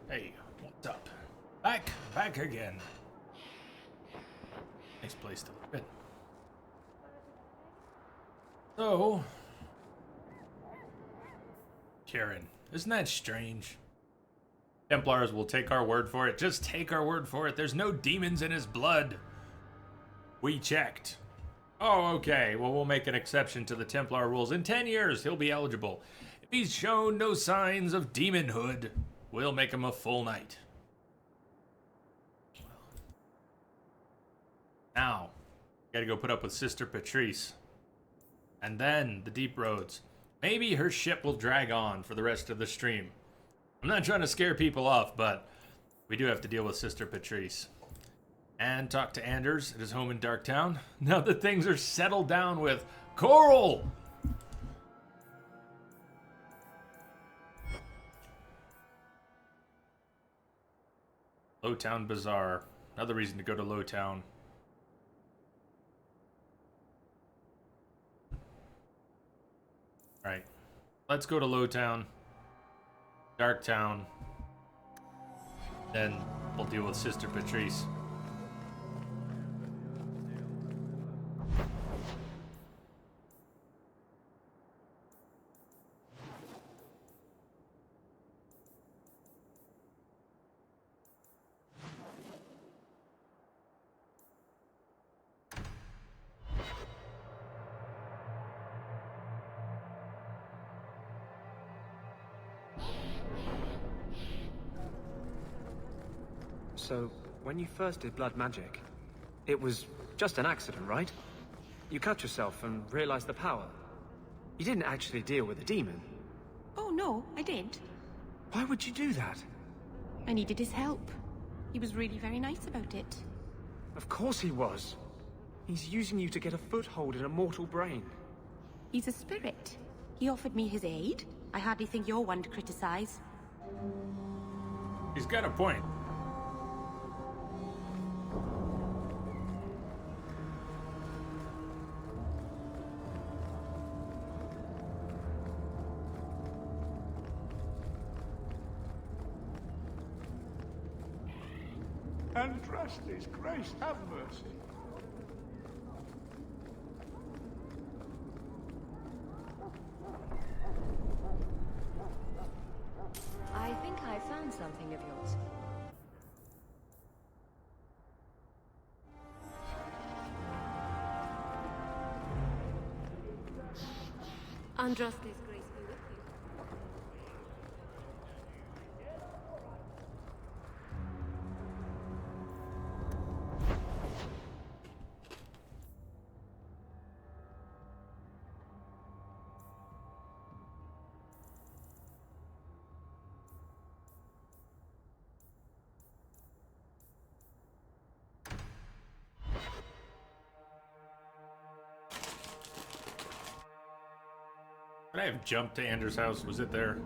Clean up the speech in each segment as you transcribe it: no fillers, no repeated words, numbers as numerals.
Hey, what's up? Back again. Nice place to live in. So, Karen, isn't that strange? Templars will take our word for it. Just take our word for it. There's no demons in his blood. We checked. Oh, okay. Well, we'll make an exception to the Templar rules. In 10 years, he'll be eligible. If he's shown no signs of demonhood, we'll make him a full knight. Now, gotta go put up with Sister Patrice. And then the Deep Roads. Maybe her ship will drag on for the rest of the stream. I'm not trying to scare people off, but we do have to deal with Sister Patrice. And talk to Anders at his home in Darktown. Now that things are settled down with Coral! Lowtown Bazaar. Another reason to go to Lowtown. Alright. Let's go to Lowtown. Darktown. Then we'll deal with Sister Patrice. So, when you first did blood magic, it was just an accident, right? You cut yourself and realized the power. You didn't actually deal with a demon. Oh no, I did. Why would you do that? I needed his help. He was really very nice about it. Of course he was. He's using you to get a foothold in a mortal brain. He's a spirit. He offered me his aid. I hardly think you're one to criticize. He's got a point. Andraste's grace, have mercy. I think I found something of yours. Andraste's grace be with you. Could I have jumped to Anders' house? Was it there?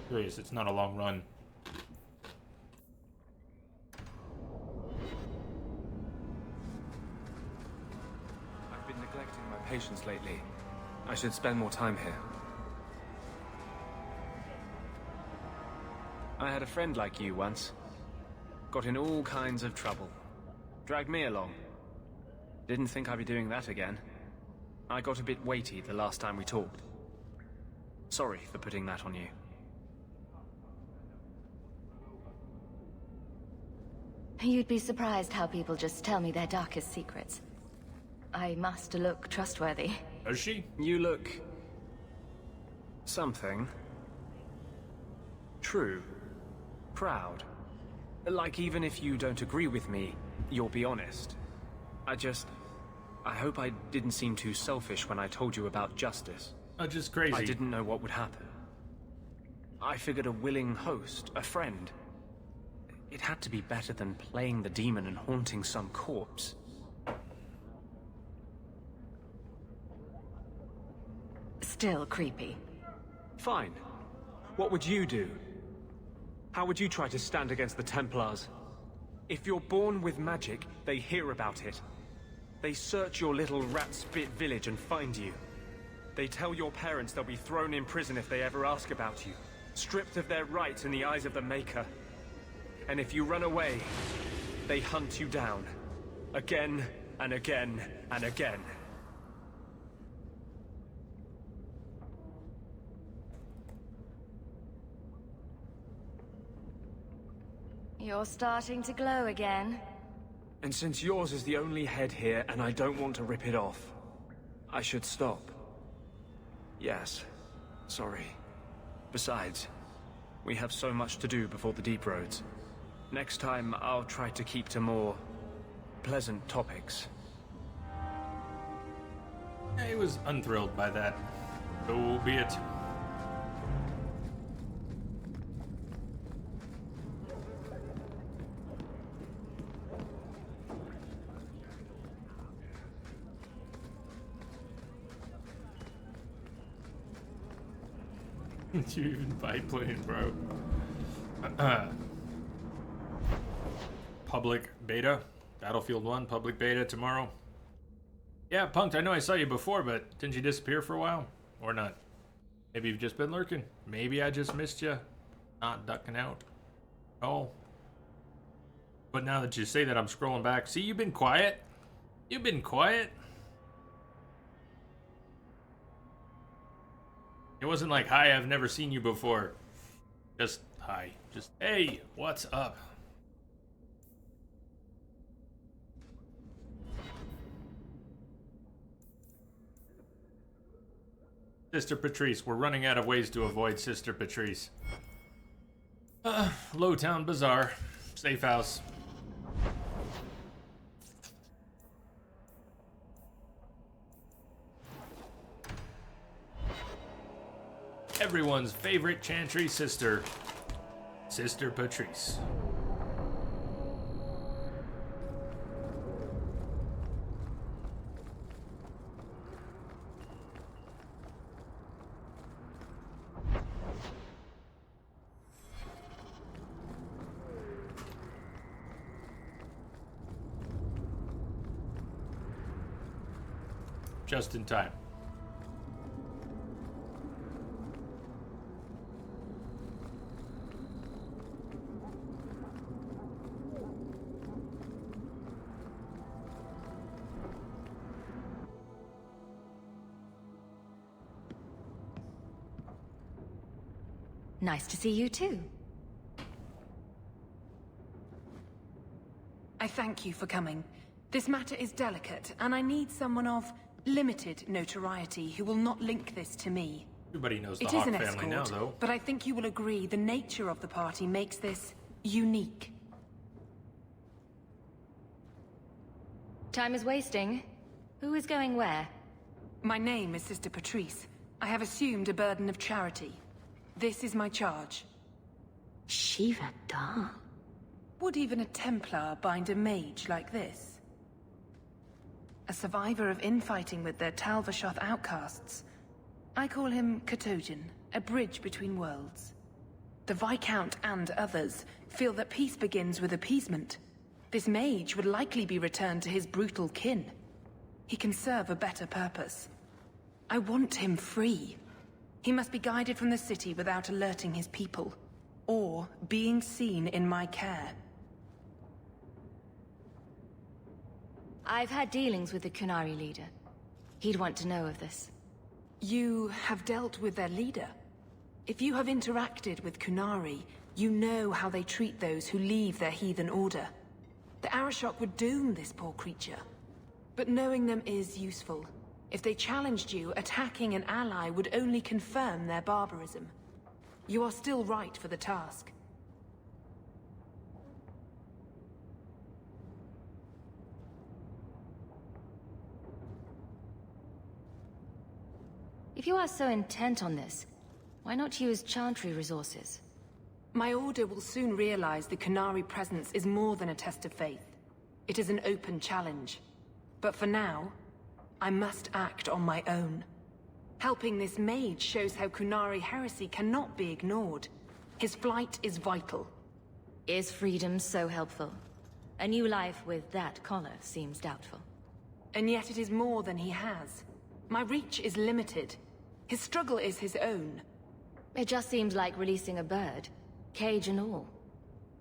Curious, it's not a long run. I've been neglecting my patients lately. I should spend more time here. I had a friend like you once. Got in all kinds of trouble. Dragged me along. Didn't think I'd be doing that again. I got a bit weighty the last time we talked. Sorry for putting that on you. You'd be surprised how people just tell me their darkest secrets. I must look trustworthy. Does she? You look... something. True. Proud. Like even if you don't agree with me, you'll be honest. I hope I didn't seem too selfish when I told you about justice. Oh, just crazy. I didn't know what would happen. I figured a willing host, a friend. It had to be better than playing the demon and haunting some corpse. Still creepy. Fine. What would you do? How would you try to stand against the Templars? If you're born with magic, they hear about it. They search your little rat-spit village and find you. They tell your parents they'll be thrown in prison if they ever ask about you, stripped of their rights in the eyes of the Maker. And if you run away, they hunt you down. Again and again and again. You're starting to glow again. And since yours is the only head here and I don't want to rip it off, I should stop. Yes. Sorry. Besides, we have so much to do before the Deep Roads. Next time, I'll try to keep to more pleasant topics. He was unthrilled by that. So be it. Did you even biplane, bro? Public beta. Battlefield 1 public beta tomorrow. Yeah, Punked, I know I saw you before, but didn't you disappear for a while? Or not? Maybe you've just been lurking. Maybe I just missed you. Not ducking out. Oh. But now that you say that, I'm scrolling back. See, you've been quiet. You've been quiet. It wasn't like, hi, I've never seen you before. Just, hi. Just, hey, what's up? Sister Patrice. We're running out of ways to avoid Sister Patrice. Lowtown Bazaar. Safe house. Everyone's favorite Chantry sister, Sister Patrice. Just in time. Nice to see you too. I thank you for coming. This matter is delicate, and I need someone of limited notoriety who will not link this to me. Everybody knows the It Hawk is an family now, escort, though. but I think you will agree the nature of the party makes this unique. Time is wasting. Who is going where? My name is Sister Patrice. I have assumed a burden of charity. This is my charge. Shiva Da. Would even a Templar bind a mage like this? A survivor of infighting with their Tal Vashoth outcasts. I call him Katojan, a bridge between worlds. The Viscount and others feel that peace begins with appeasement. This mage would likely be returned to his brutal kin. He can serve a better purpose. I want him free. He must be guided from the city without alerting his people, or being seen in my care. I've had dealings with the Kunari leader. He'd want to know of this. You have dealt with their leader? If you have interacted with Kunari, you know how they treat those who leave their heathen order. The Arishok would doom this poor creature. But knowing them is useful. If they challenged you, attacking an ally would only confirm their barbarism. You are still right for the task. If you are so intent on this, why not use Chantry resources? My order will soon realize the Kunari presence is more than a test of faith. It is an open challenge. But for now, I must act on my own. Helping this mage shows how Kunari heresy cannot be ignored. His flight is vital. Is freedom so helpful? A new life with that collar seems doubtful. And yet it is more than he has. My reach is limited. His struggle is his own. It just seems like releasing a bird, cage and all.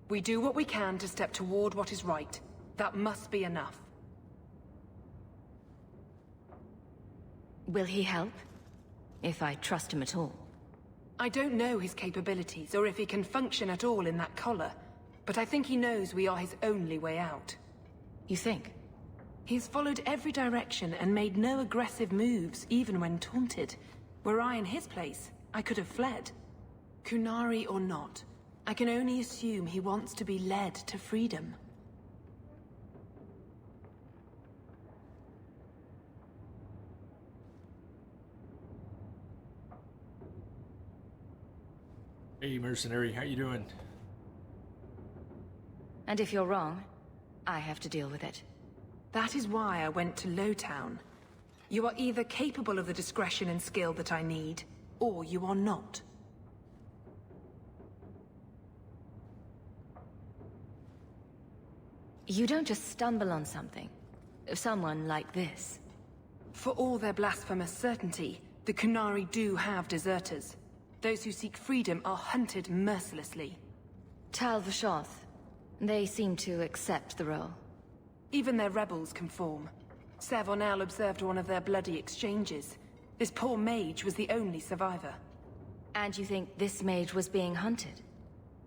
We do what we can to step toward what is right. That must be enough. Will he help? If I trust him at all. I don't know his capabilities, or if he can function at all in that collar, but I think he knows we are his only way out. You think? He's followed every direction and made no aggressive moves, even when taunted. Were I in his place, I could have fled. Qunari or not, I can only assume he wants to be led to freedom. Hey, mercenary, how you doing? And if you're wrong, I have to deal with it. That is why I went to Lowtown. You are either capable of the discretion and skill that I need, or you are not. You don't just stumble on something. Someone like this. For all their blasphemous certainty, the Qunari do have deserters. Those who seek freedom are hunted mercilessly. Tal Vashoth. They seem to accept the role. Even their rebels conform. Savonel observed one of their bloody exchanges. This poor mage was the only survivor. And you think this mage was being hunted?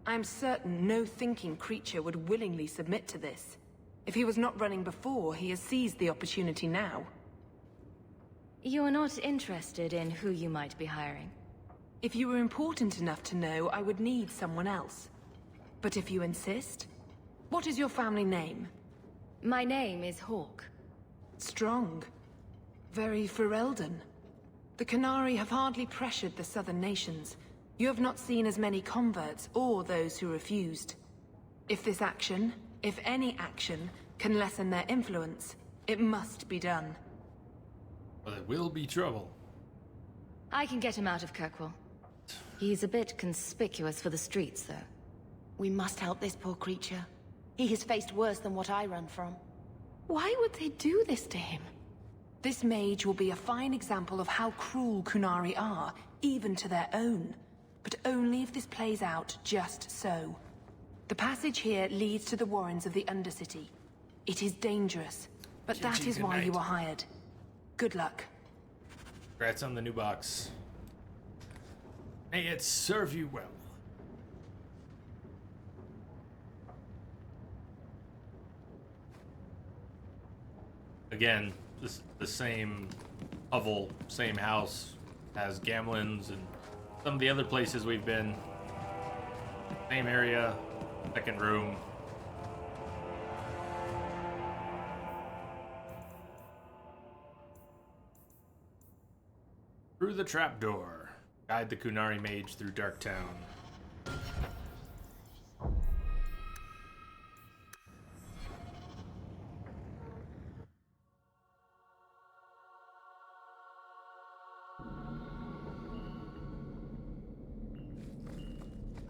I'm certain no thinking creature would willingly submit to this. If he was not running before, he has seized the opportunity now. You are not interested in who you might be hiring? If you were important enough to know, I would need someone else. But if you insist, what is your family name? My name is Hawke. Strong. Very Ferelden. The Qunari have hardly pressured the southern nations. You have not seen as many converts or those who refused. If this action, if any action, can lessen their influence, it must be done. Well, there will be trouble. I can get him out of Kirkwall. He's a bit conspicuous for the streets, though. We must help this poor creature. He has faced worse than what I run from. Why would they do this to him? This mage will be a fine example of how cruel Qunari are, even to their own. But only if this plays out just so. The passage here leads to the warrens of the Undercity. It is dangerous, but that is why you were hired. Good luck. Congrats on the new box. May it serve you well. Again, this the same hovel, same house as Gamlen's and some of the other places we've been. Same area, second room. Through the trapdoor. Guide the Qunari mage through Darktown.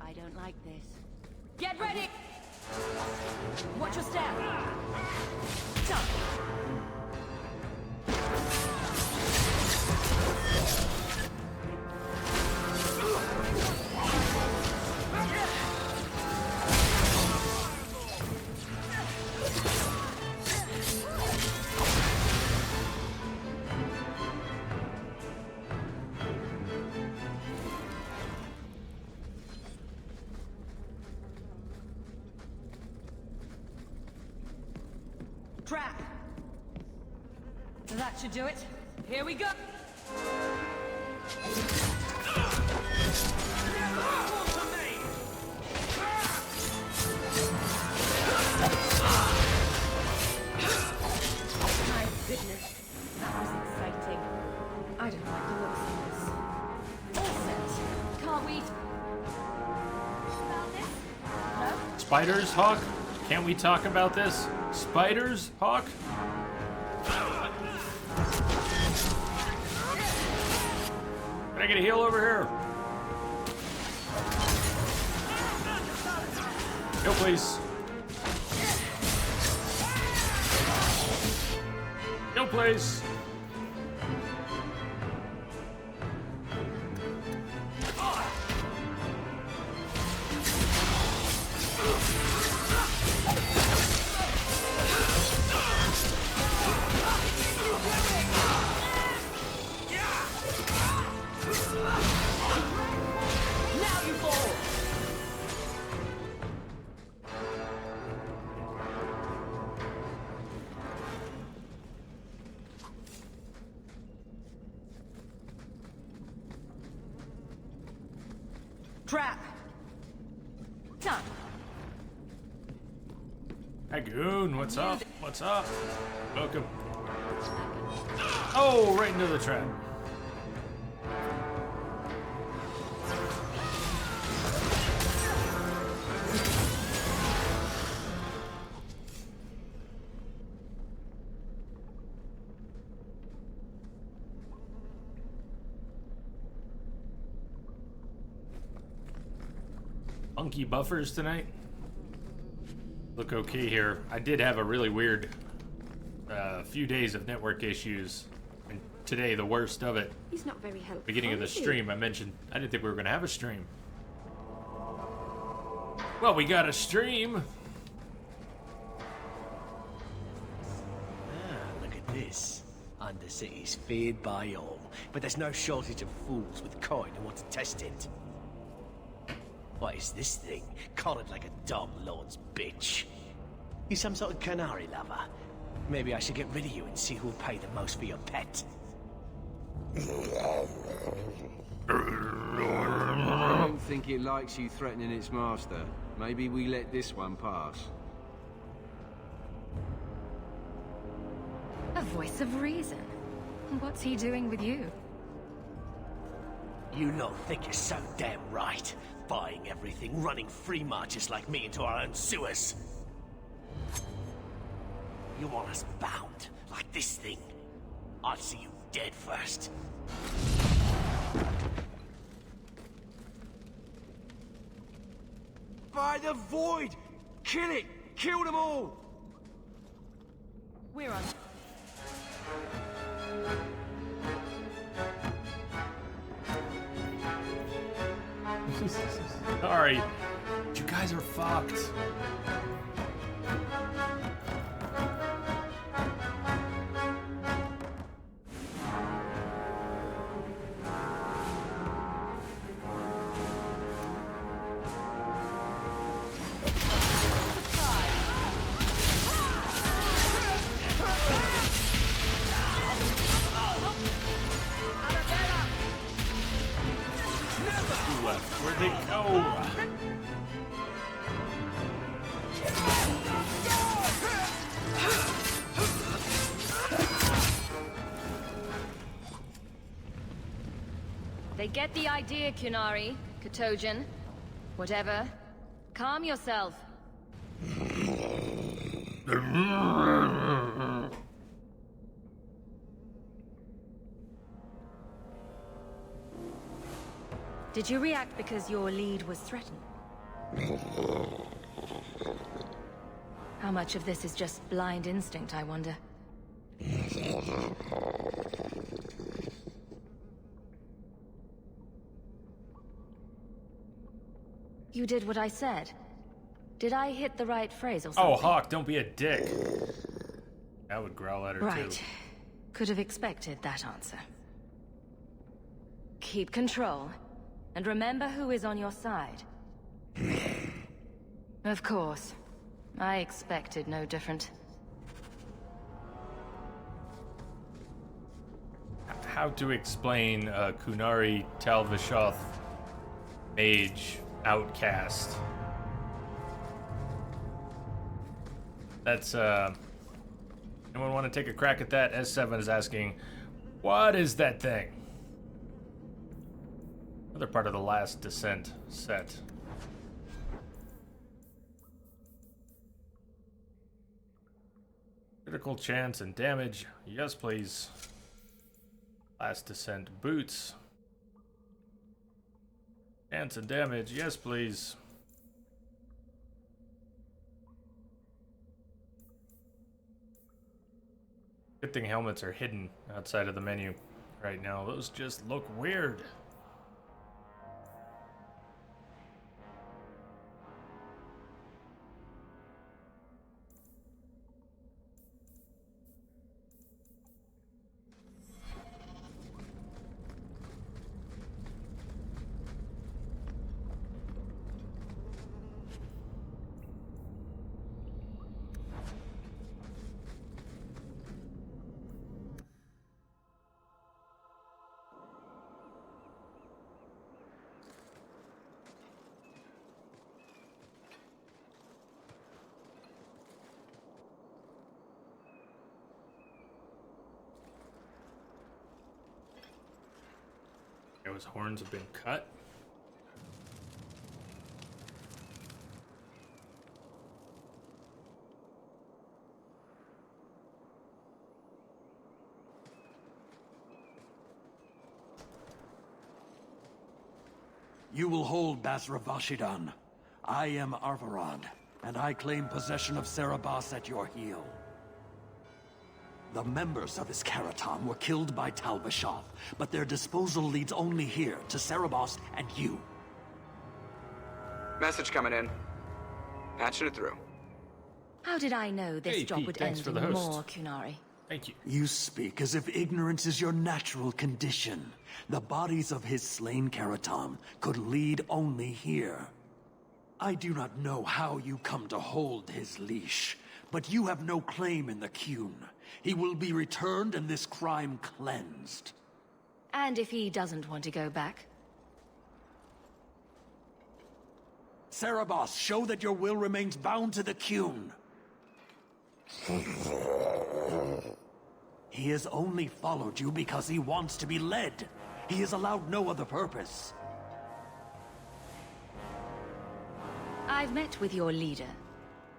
I don't like this. Get ready! Watch your step! Jump! Trap! That should do it. Here we go! My goodness, that was exciting. I don't like the looks of this. All set. Can't we... about this? No? Spiders, Hawk? Can't we talk about this? Spiders, Hawk? Can I get a heal over here? Go, please. Go, please. Trap! Done. Hi, Goon. What's up? What's up? Welcome. Oh, right into the trap. Funky buffers tonight. Look okay here. I did have a really weird few days of network issues, and today the worst of it. He's not very helpful. Beginning of the is he? stream, I mentioned I didn't think we were gonna have a stream. Well, we got a stream. Look at this. Undercity's feared by all, but there's no shortage of fools with coin who want to test it. What is this thing? Collared like a dom lord's bitch. You some sort of canary lover? Maybe I should get rid of you and see who'll pay the most for your pet. I don't think it likes you threatening its master. Maybe we let this one pass. A voice of reason. What's he doing with you? You lot think you're so damn right. Buying everything, running free marches like me into our own sewers. You want us bound, like this thing? I'd see you dead first. By the void! Kill it! Kill them all! We're on. Sorry, you guys are fucked. Who left? Where'd they go? They get the idea, Kunari, Katojan. Whatever. Calm yourself. Did you react because your lead was threatened? How much of this is just blind instinct, I wonder? You did what I said. Did I hit the right phrase or something? Oh, Hawk, don't be a dick. I would growl at her Right. too. Could have expected that answer. Keep control, and remember who is on your side. Of course. I expected no different. How to explain Kunari Talvishoth mage outcast? That's anyone want to take a crack at that? S7 is asking, what is that thing? Another part of the Last Descent set. Critical chance and damage. Yes, please. Last Descent boots. Chance and damage. Yes, please. Good thing helmets are hidden outside of the menu right now. Those just look weird. Oh, his horns have been cut. You will hold Basra Vashidan. I am Arvarad, and I claim possession of Serabas at your heel. The members of Iskaratam were killed by Tal Vashoth, but their disposal leads only here, to Serabas and you. Message coming in. Patching it through. How did I know this Hey, job Pete, would thanks end for the in host. more, Kunari? Thank you. You speak as if ignorance is your natural condition. The bodies of his slain Karatam could lead only here. I do not know how you come to hold his leash, but you have no claim in the Qun. He will be returned and this crime cleansed. And if he doesn't want to go back? Serabas, show that your will remains bound to the Qun. He has only followed you because he wants to be led. He has allowed no other purpose. I've met with your leader.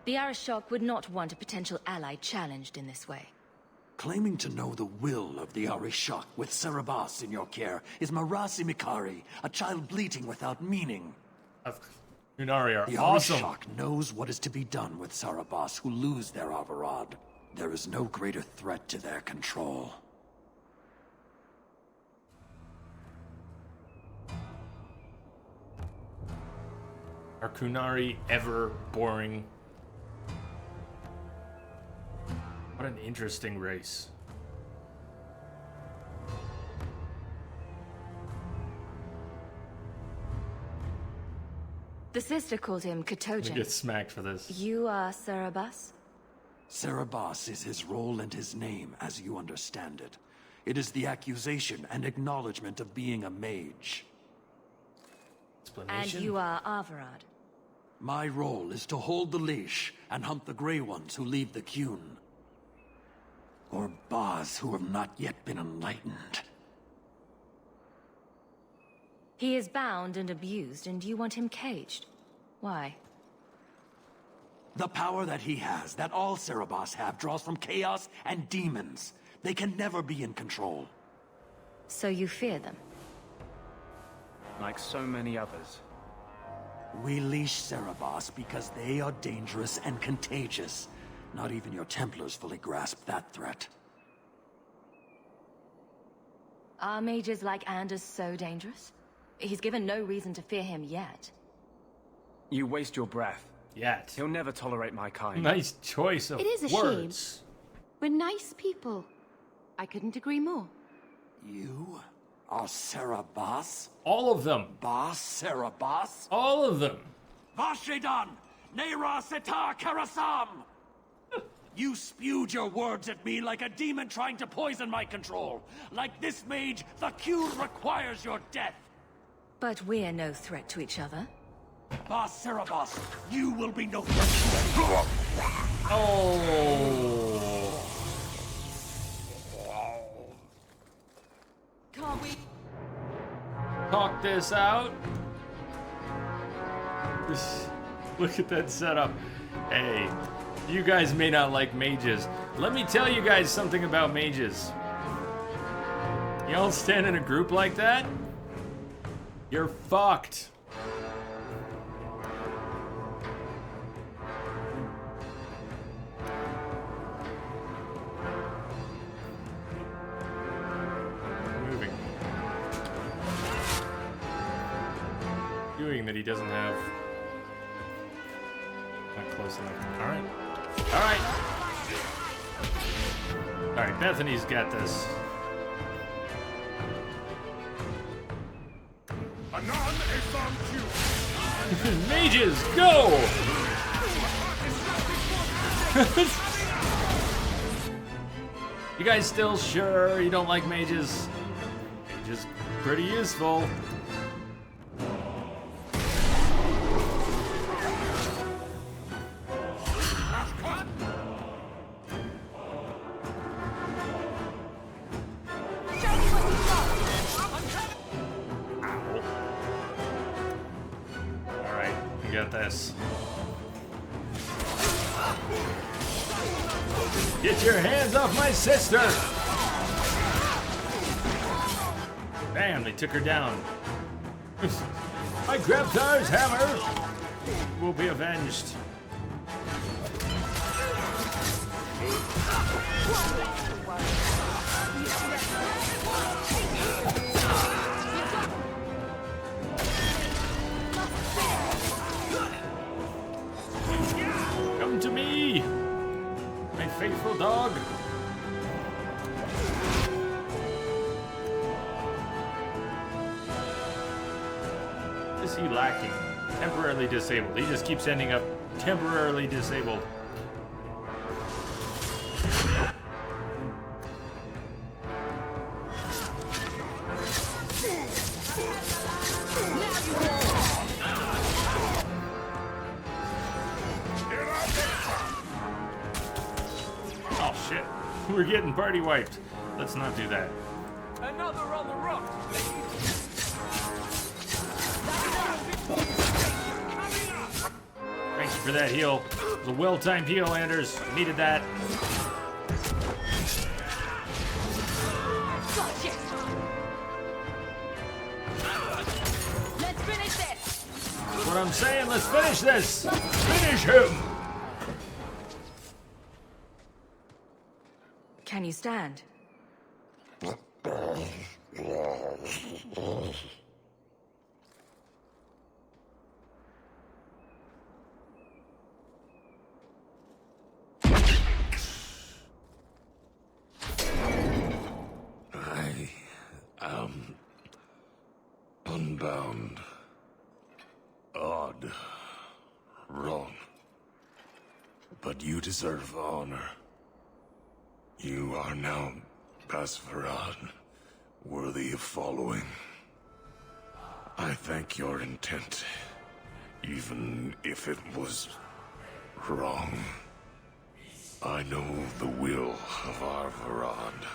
The Arishok would not want a potential ally challenged in this way. Claiming to know the will of the Arishok with Serabas in your care is Marasi Mikari, a child bleating without meaning. Kunari are The awesome. Arishok knows what is to be done with Serabas who lose their Avarad. There is no greater threat to their control. Are Kunari ever boring? What an interesting race. The sister called him I'm gonna Katojan. get smacked for this. You are Serabas? Serabas is his role and his name, as you understand it. It is the accusation and acknowledgement of being a mage. And Explanation? you are Avarad. My role is to hold the leash and hunt the Grey Ones who leave the Qun. Or Baz who have not yet been enlightened. He is bound and abused, and you want him caged. Why? The power that he has, that all Serabas have, draws from chaos and demons. They can never be in control. So you fear them? Like so many others. We leash Serabas because they are dangerous and contagious. Not even your Templars fully grasp that threat. Are mages like Anders so dangerous? He's given no reason to fear him yet. You waste your breath. Yet. He'll never tolerate my kind. Nice choice of It is a words. We're nice people. I couldn't agree more. You are Serabas? All of them. Bas Serabas? All of them. Vashidan! Neira Setar Karasam! You spewed your words at me like a demon trying to poison my control. Like this mage, the Qun requires your death. But we're no threat to each other. Bas Serabas, you will be no threat. Oh. Can't we? Talk this out. Look at that setup. Hey, you guys may not like mages. Let me tell you guys something about mages. Y'all stand in a group like that, you're fucked. Moving. Doing that he doesn't have. Not close enough. Alright. Alright. Alright, Bethany's got this. Anon Esam Mages, go! You guys still sure you don't like mages? Mages pretty useful. at this. Get your hands off my sister! Bam, they took her down. I grabbed Tar's hammer! We'll be avenged. Come to me, my faithful dog. What is he lacking? Temporarily disabled. He just keeps ending up temporarily disabled. Oh shit. We're getting party wiped. Let's not do that. Another on the rock. Thanks for that heal. It was a well-timed heal, Anders. Needed that. Let's finish this! That's what I'm saying. Let's finish this. Finish him. Can you stand? I am unbound. Odd. Wrong. But you deserve honor. You are now Basvarad, worthy of following. I thank your intent, even if it was wrong. I know the will of our Varad.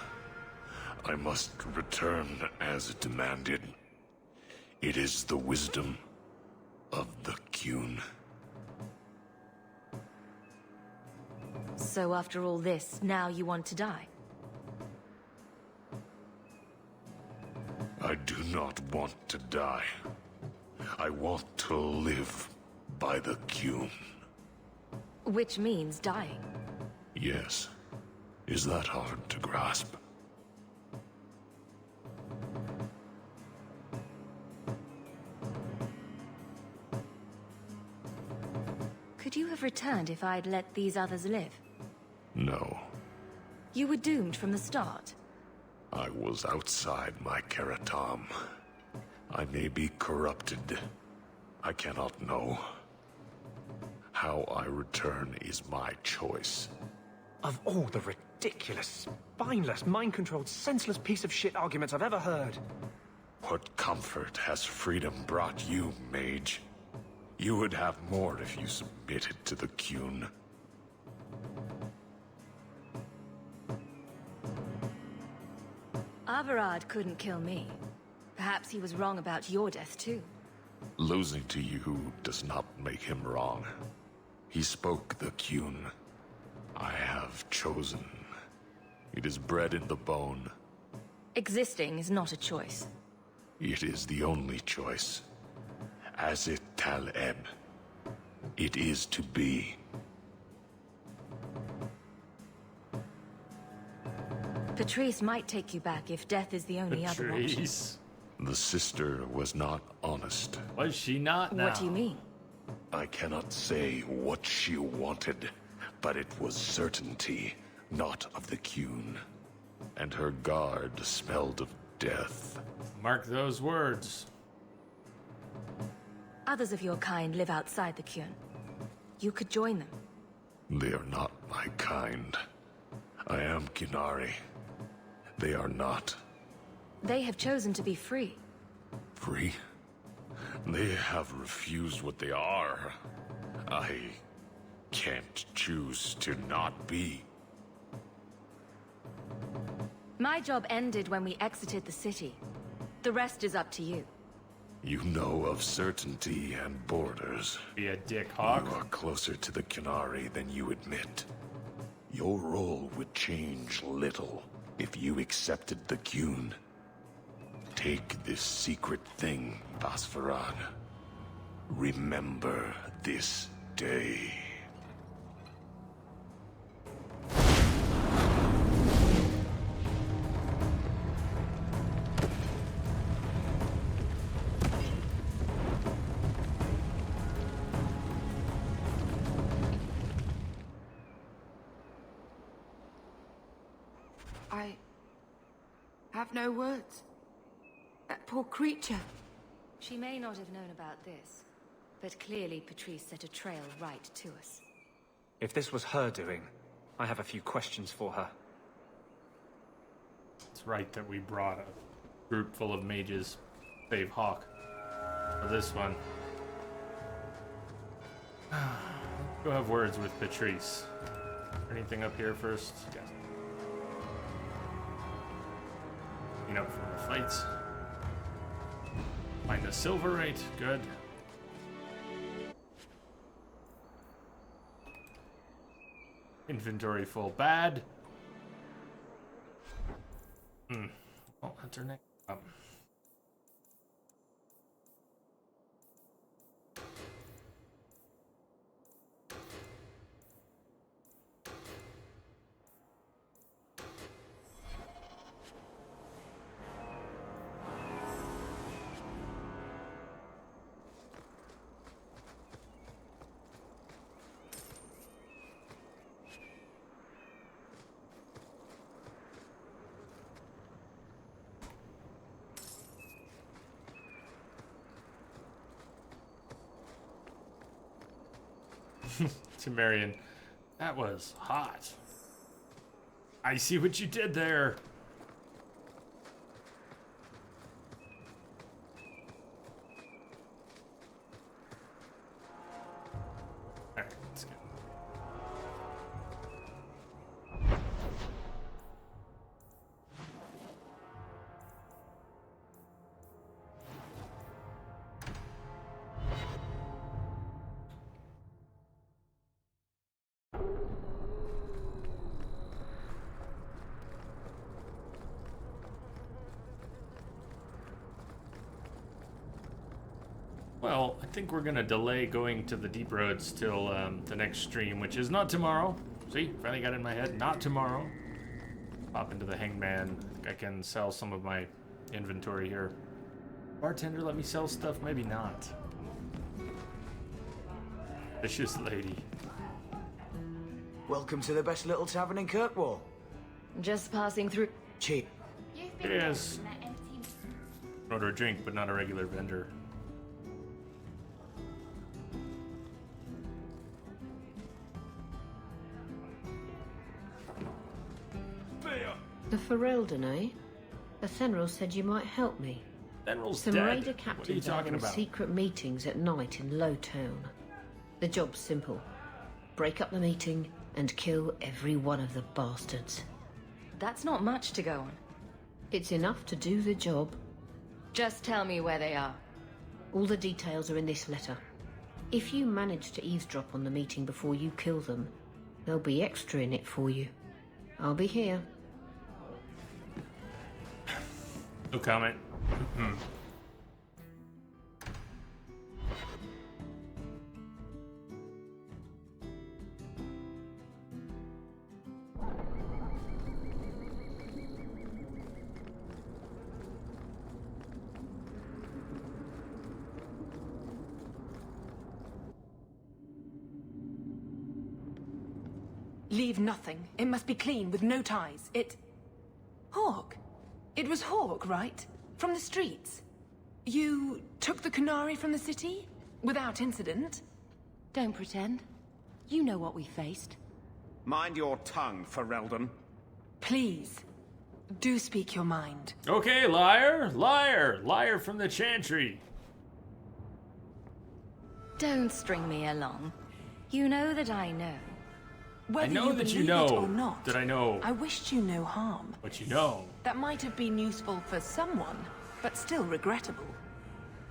I must return as demanded. It is the wisdom of the Qun. So after all this, now you want to die? I do not want to die. I want to live by the Qun. Which means dying. Yes. Is that hard to grasp? Could you have returned if I'd let these others live? No. You were doomed from the start. I was outside my Keratam. I may be corrupted. I cannot know. How I return is my choice. Of all the ridiculous, spineless, mind-controlled, senseless piece of shit arguments I've ever heard. What comfort has freedom brought you, mage? You would have more if you submitted to the Qun. Avarad couldn't kill me. Perhaps he was wrong about your death too. Losing to you does not make him wrong. He spoke the Qun. I have chosen. It is bred in the bone. Existing is not a choice. It is the only choice. As it Tal-Eb. It is to be. Patrice might take you back if death is the only other option. Patrice. The sister was not honest. Was she not now? What do you mean? I cannot say what she wanted, but it was certainty, not of the Qun. And her guard smelled of death. Mark those words. Others of your kind live outside the Qun. You could join them. They are not my kind. I am Qunari. They are not. They have chosen to be free. Free? They have refused what they are. I can't choose to not be. My job ended when we exited the city. The rest is up to you. You know of certainty and borders. Be a dick, Hawk. You are closer to the Qunari than you admit. Your role would change little if you accepted the Qun. Take this secret thing, Basfaran. Remember this day. I have no words. That poor creature. She may not have known about this, but clearly Patrice set a trail right to us. If this was her doing, I have a few questions for her. It's right that we brought a group full of mages. Save Hawk. For this one. Go have words with Patrice. Anything up here first? Yeah. Clean up from the fights. Find the silverite. Good. Inventory full. Bad. Oh, that's our next problem. Temerian, that was hot. I see what you did there. All right, let's go. Well, I think we're gonna delay going to the deep roads till the next stream, which is not tomorrow. See, finally got it in my head, not tomorrow. Pop into the hangman. I think I can sell some of my inventory here. Bartender, let me sell stuff? Maybe not. Vicious lady. Welcome to the best little tavern in Kirkwall. Just passing through. Cheap. Yes. Order a drink, but not a regular vendor. The Ferelden, eh? The Fenrir said you might help me. Fenrir's Some dead. raider What are you captains are talking having about? secret meetings at night in Lowtown. The job's simple. Break up the meeting and kill every one of the bastards. That's not much to go on. It's enough to do the job. Just tell me where they are. All the details are in this letter. If you manage to eavesdrop on the meeting before you kill them, there'll be extra in it for you. I'll be here. No comment. Leave nothing. It must be clean, with no ties. Hawk. It was Hawk, right? From the streets. You took the Qunari from the city? Without incident? Don't pretend. You know what we faced. Mind your tongue, Ferelden. Please. Do speak your mind. Okay, liar, liar, liar from the Chantry. Don't string me along. You know that I know. Whether I know that you believe know it or not, that I know. I wished you no harm. But you know. That might have been useful for someone, but still regrettable.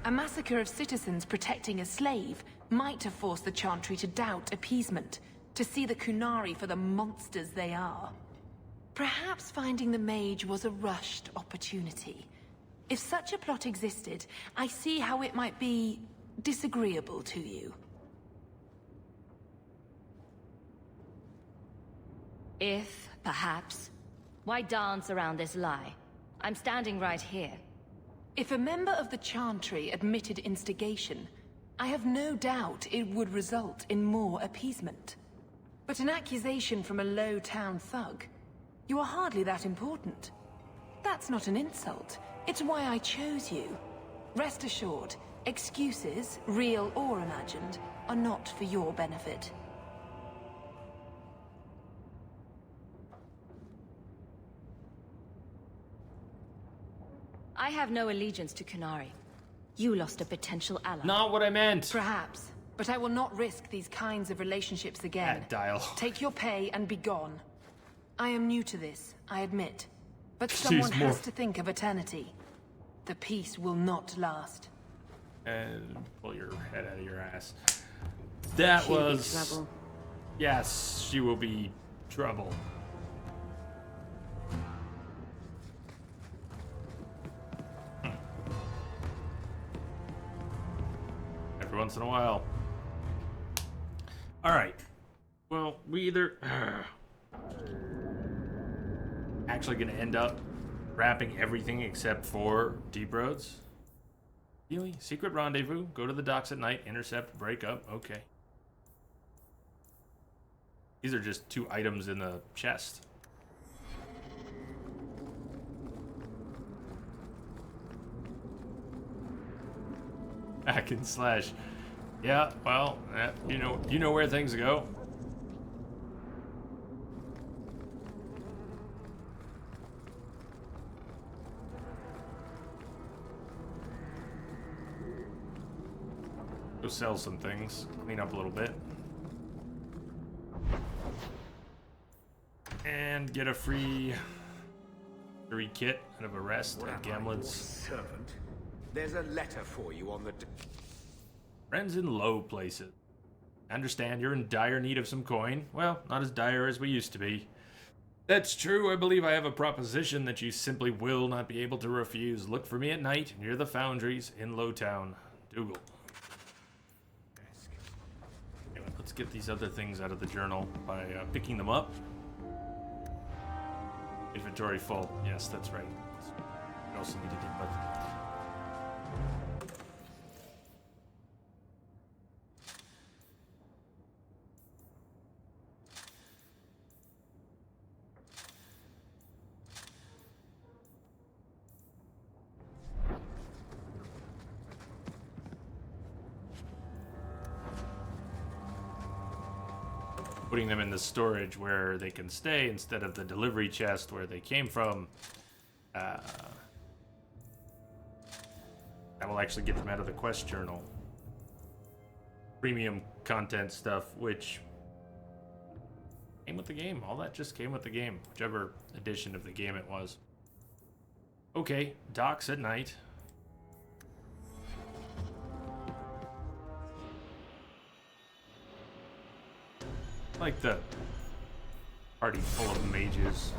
A massacre of citizens protecting a slave might have forced the Chantry to doubt appeasement, to see the Qunari for the monsters they are. Perhaps finding the mage was a rushed opportunity. If such a plot existed, I see how it might be disagreeable to you. If, perhaps. Why dance around this lie? I'm standing right here. If a member of the Chantry admitted instigation, I have no doubt it would result in more appeasement. But an accusation from a low-town thug? You are hardly that important. That's not an insult. It's why I chose you. Rest assured, excuses, real or imagined, are not for your benefit. I have no allegiance to Qunari. You lost a potential ally. Not what I meant. Perhaps, but I will not risk these kinds of relationships again. Dial. Take your pay and be gone. I am new to this, I admit. But someone has to think of eternity. The peace will not last. And pull your head out of your ass. That was... trouble. Yes, she will be trouble. Every once in a while. Alright. Well, we either... actually gonna end up wrapping everything except for Deep Roads. Really? Secret rendezvous. Go to the docks at night. Intercept. Break up. Okay. These are just 2 items in the chest. Hack and slash. Yeah, well, you know where things go. Go sell some things, clean up a little bit. And get a free kit out of arrest at Gamlen's. Servant, there's a letter for you on the... Friends in low places. I understand you're in dire need of some coin. Well, not as dire as we used to be. That's true. I believe I have a proposition that you simply will not be able to refuse. Look for me at night near the foundries in Lowtown. Dougal. Anyway, let's get these other things out of the journal by picking them up. Inventory full. Yes, that's right. We also need to get with. Putting them in the storage where they can stay instead of the delivery chest where they came from. That will actually get them out of the quest journal. Premium content stuff, which came with the game. All that just came with the game, whichever edition of the game it was. Okay, docks at night. Like the party full of mages.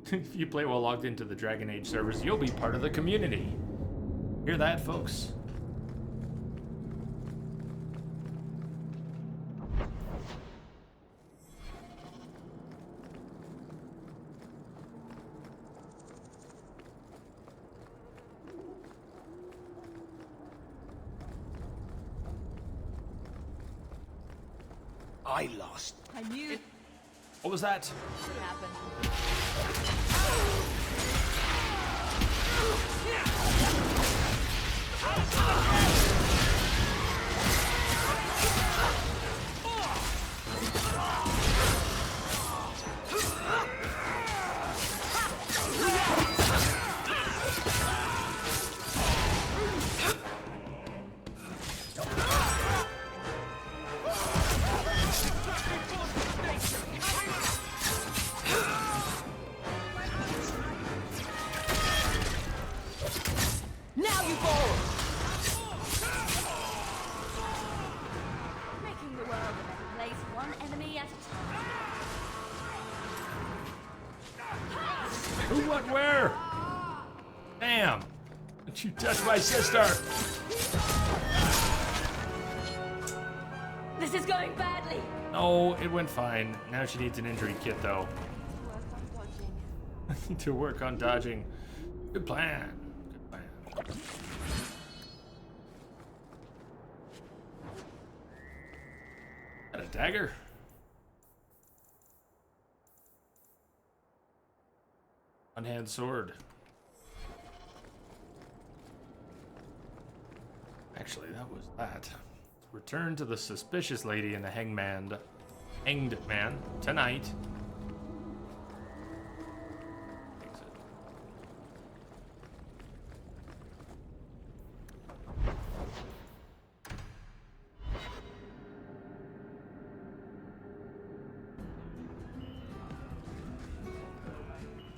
If you play while logged into the Dragon Age servers, you'll be part of the community. Hear that, folks? I lost. I knew. What was that? What happened? What, where? Damn. Don't you touch my sister. This is going badly. No, it went fine. Now she needs an injury kit, though. To work on dodging. Good plan. Good plan. Got a dagger? One-hand sword. Actually, that was that. Return to the suspicious lady and the hanged man tonight.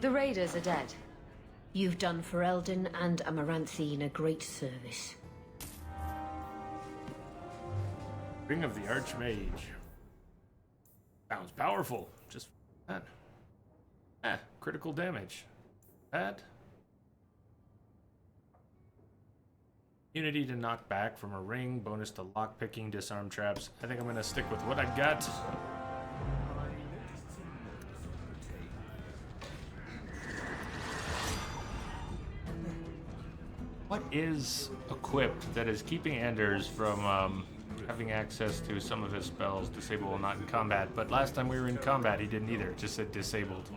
The raiders are dead. You've done Ferelden and Amaranthine a great service. Ring of the Archmage. Sounds powerful. Just that. Critical damage. That. Immunity to knock back from a ring. Bonus to lockpicking, disarm traps. I think I'm gonna stick with what I got. What is equipped that is keeping Anders from having access to some of his spells? Disable while not in combat. But last time we were in combat, he didn't either. It just said disabled.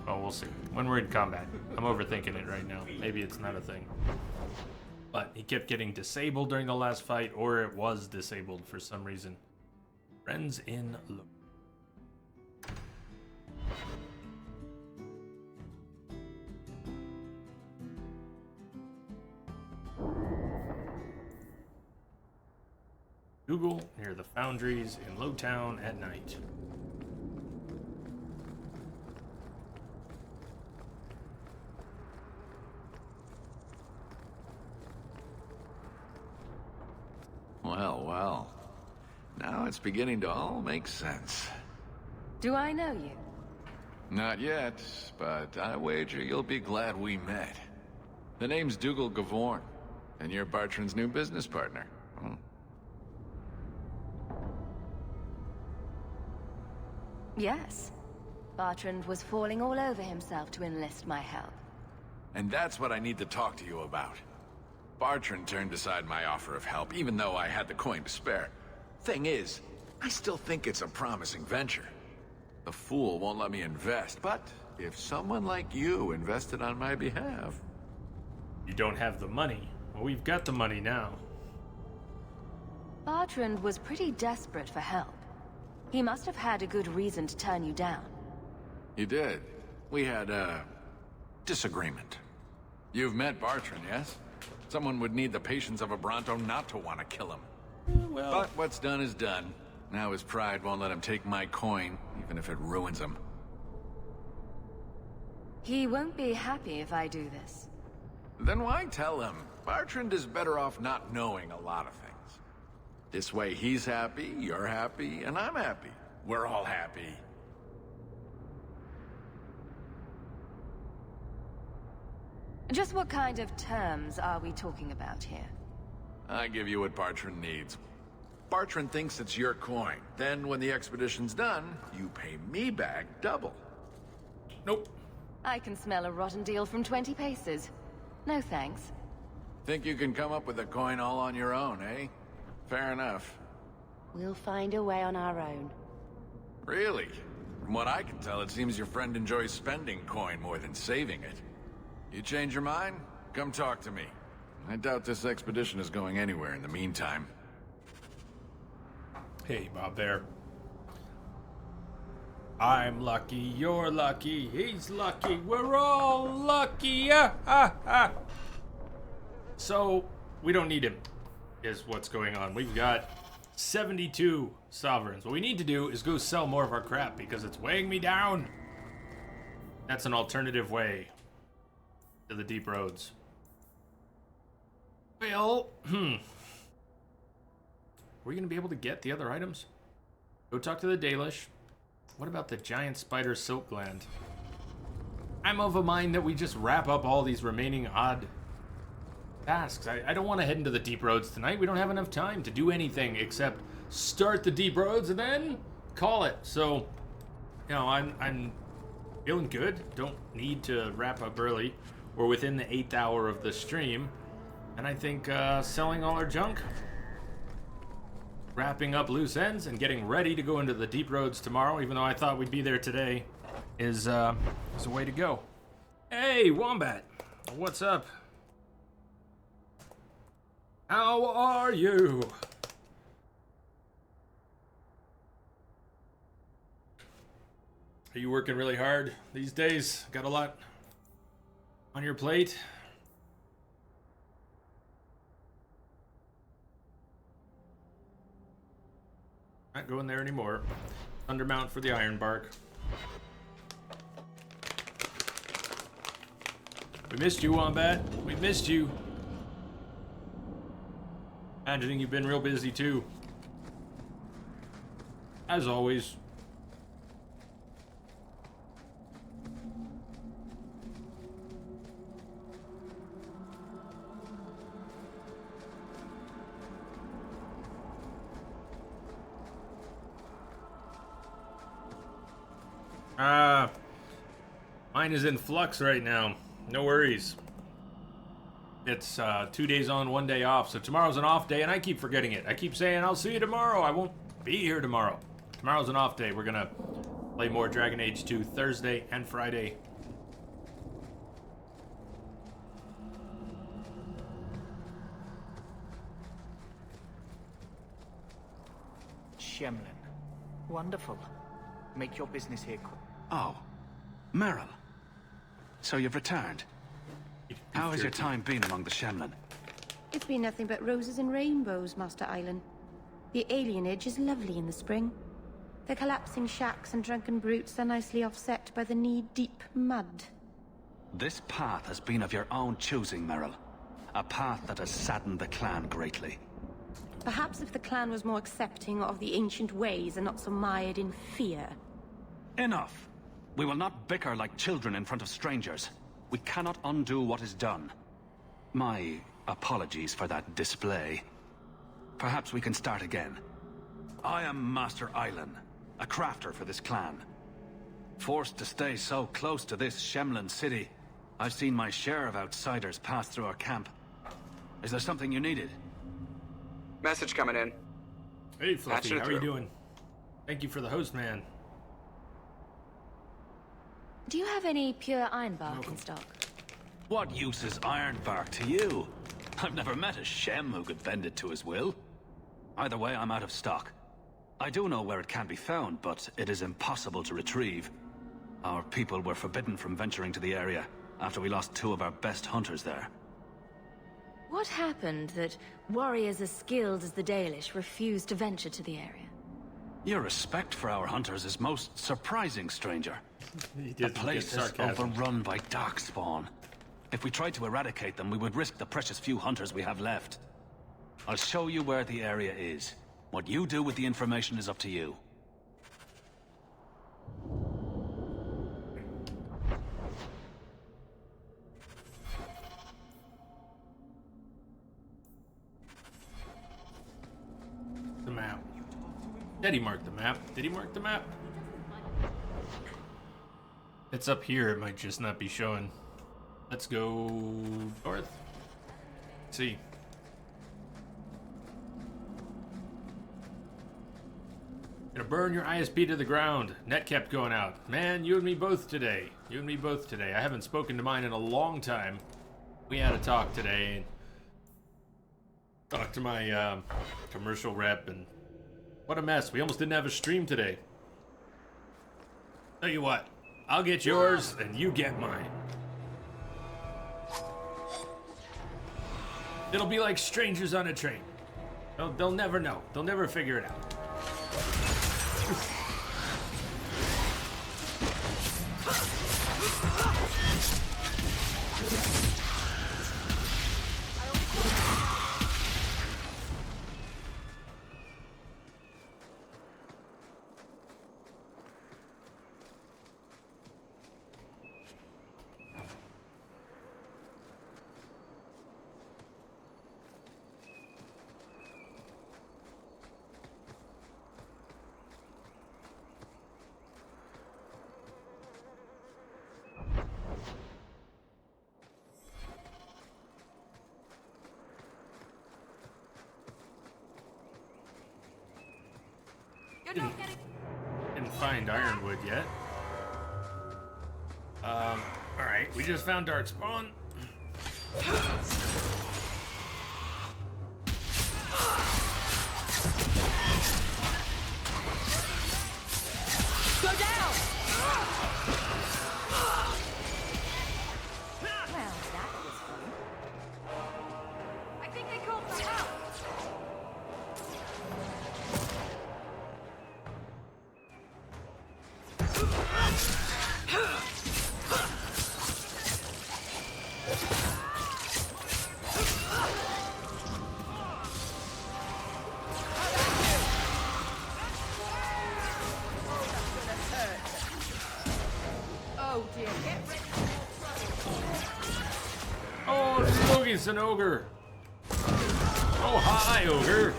Oh, we'll see. When we're in combat. I'm overthinking it right now. Maybe it's not a thing. But he kept getting disabled during the last fight, or it was disabled for some reason. Friends in Look. Google near the foundries in Lowtown at night. Well, well. Now it's beginning to all make sense. Do I know you? Not yet, but I wager you'll be glad we met. The name's Dougal Gavorn, and you're Bartrand's new business partner. Hmm. Yes. Bartrand was falling all over himself to enlist my help. And that's what I need to talk to you about. Bartrand turned aside my offer of help, even though I had the coin to spare. Thing is, I still think it's a promising venture. The fool won't let me invest, but if someone like you invested on my behalf... You don't have the money. Well, we've got the money now. Bartrand was pretty desperate for help. He must have had a good reason to turn you down. He did. We had a disagreement. You've met Bartrand, yes? Someone would need the patience of a Bronto not to want to kill him. Well... But what's done is done. Now his pride won't let him take my coin, even if it ruins him. He won't be happy if I do this. Then why tell him? Bartrand is better off not knowing a lot of things. This way he's happy, you're happy, and I'm happy. We're all happy. Just what kind of terms are we talking about here? I give you what Bartrand needs. Bartrand thinks it's your coin. Then when the expedition's done, you pay me back double. Nope. I can smell a rotten deal from 20 paces. No thanks. Think you can come up with a coin all on your own, eh? Fair enough. We'll find a way on our own. Really? From what I can tell, it seems your friend enjoys spending coin more than saving it. You change your mind? Come talk to me. I doubt this expedition is going anywhere in the meantime. Hey, Bob Bear. I'm lucky, you're lucky, he's lucky, we're all lucky. So, we don't need him, is what's going on. We've got 72 sovereigns. What we need to do is go sell more of our crap because it's weighing me down. That's an alternative way to the deep roads. Well, Are we going to be able to get the other items? Go talk to the Dalish. What about the giant spider silk gland? I'm of a mind that we just wrap up all these remaining odd tasks. I don't want to head into the deep roads tonight. We don't have enough time to do anything except start the deep roads and then call it. So, you know, I'm feeling good. Don't need to wrap up early. We're within the 8th hour of the stream. And I think selling all our junk, wrapping up loose ends, and getting ready to go into the deep roads tomorrow, even though I thought we'd be there today, is a way to go. Hey, Wombat. What's up? How are you? Are you working really hard these days? Got a lot on your plate? Not going there anymore. Undermount for the Ironbark. We missed you, Wombat. We missed you. Imagining you've been real busy too. As always. Mine is in flux right now. No worries. It's 2 days on, 1 day off, so tomorrow's an off day, and I keep forgetting it. I keep saying, I'll see you tomorrow. I won't be here tomorrow. Tomorrow's an off day. We're gonna play more Dragon Age 2 Thursday and Friday. Shemlin. Wonderful. Make your business here quick. Oh, Merrill. So you've returned. How has your time been among the Shemlin? It's been nothing but roses and rainbows, Master Island. The alienage is lovely in the spring. The collapsing shacks and drunken brutes are nicely offset by the knee-deep mud. This path has been of your own choosing, Merrill. A path that has saddened the clan greatly. Perhaps if the clan was more accepting of the ancient ways and not so mired in fear. Enough! We will not bicker like children in front of strangers. We cannot undo what is done. My apologies for that display. Perhaps we can start again. I am Master Island, a crafter for this clan. Forced to stay so close to this Shemlin city, I've seen my share of outsiders pass through our camp. Is there something you needed? Message coming in. Hey, Fluffy, how are you doing? Thank you for the host, man. Do you have any pure ironbark in stock? What use is ironbark to you? I've never met a Shem who could bend it to his will. Either way, I'm out of stock. I do know where it can be found, but it is impossible to retrieve. Our people were forbidden from venturing to the area after we lost 2 of our best hunters there. What happened that warriors as skilled as the Dalish refused to venture to the area? Your respect for our hunters is most surprising, stranger. The place is overrun by darkspawn. If we tried to eradicate them, we would risk the precious few hunters we have left. I'll show you where the area is. What you do with the information is up to you. The map. Did he mark the map? Did he mark the map? It's up here, it might just not be showing. Let's go north. Let's see. Gonna burn your ISP to the ground. Net kept going out. Man, you and me both today. You and me both today. I haven't spoken to mine in a long time. We had a talk today. And talked to my commercial rep, and what a mess. We almost didn't have a stream today. Tell you what, I'll get yours and you get mine. It'll be like strangers on a train. They'll never know. They'll never figure it out. Didn't find ironwood yet. Alright, we just found Darkspawn. Go down! Well, that was fun. I think they called for help. Oh dear, get ready. Oh, look, it's an ogre. Oh, hi, ogre.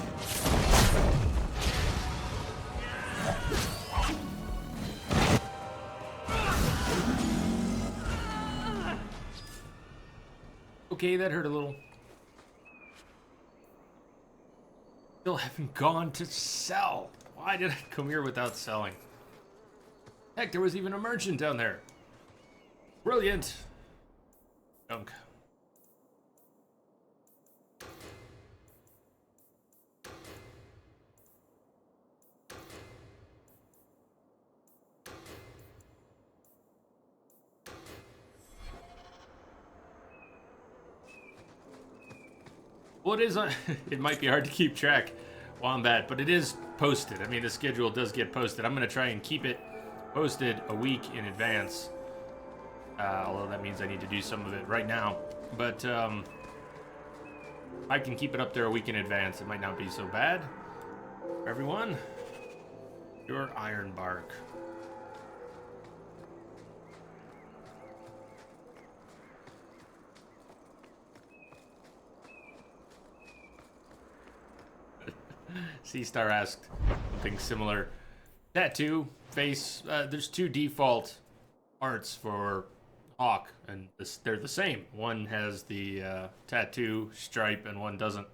Okay, that hurt a little. Still haven't gone to sell. Why did I come here without selling? Heck, there was even a merchant down there. Brilliant. Junk. Well, it is. It might be hard to keep track on that, but it is posted. I mean, the schedule does get posted. I'm going to try and keep it posted a week in advance. Although that means I need to do some of it right now. But I can keep it up there a week in advance. It might not be so bad. Everyone, your iron bark. Seastar asked something similar. Tattoo, face, there's two default arts for Hawk, and they're the same. One has the tattoo stripe and one doesn't.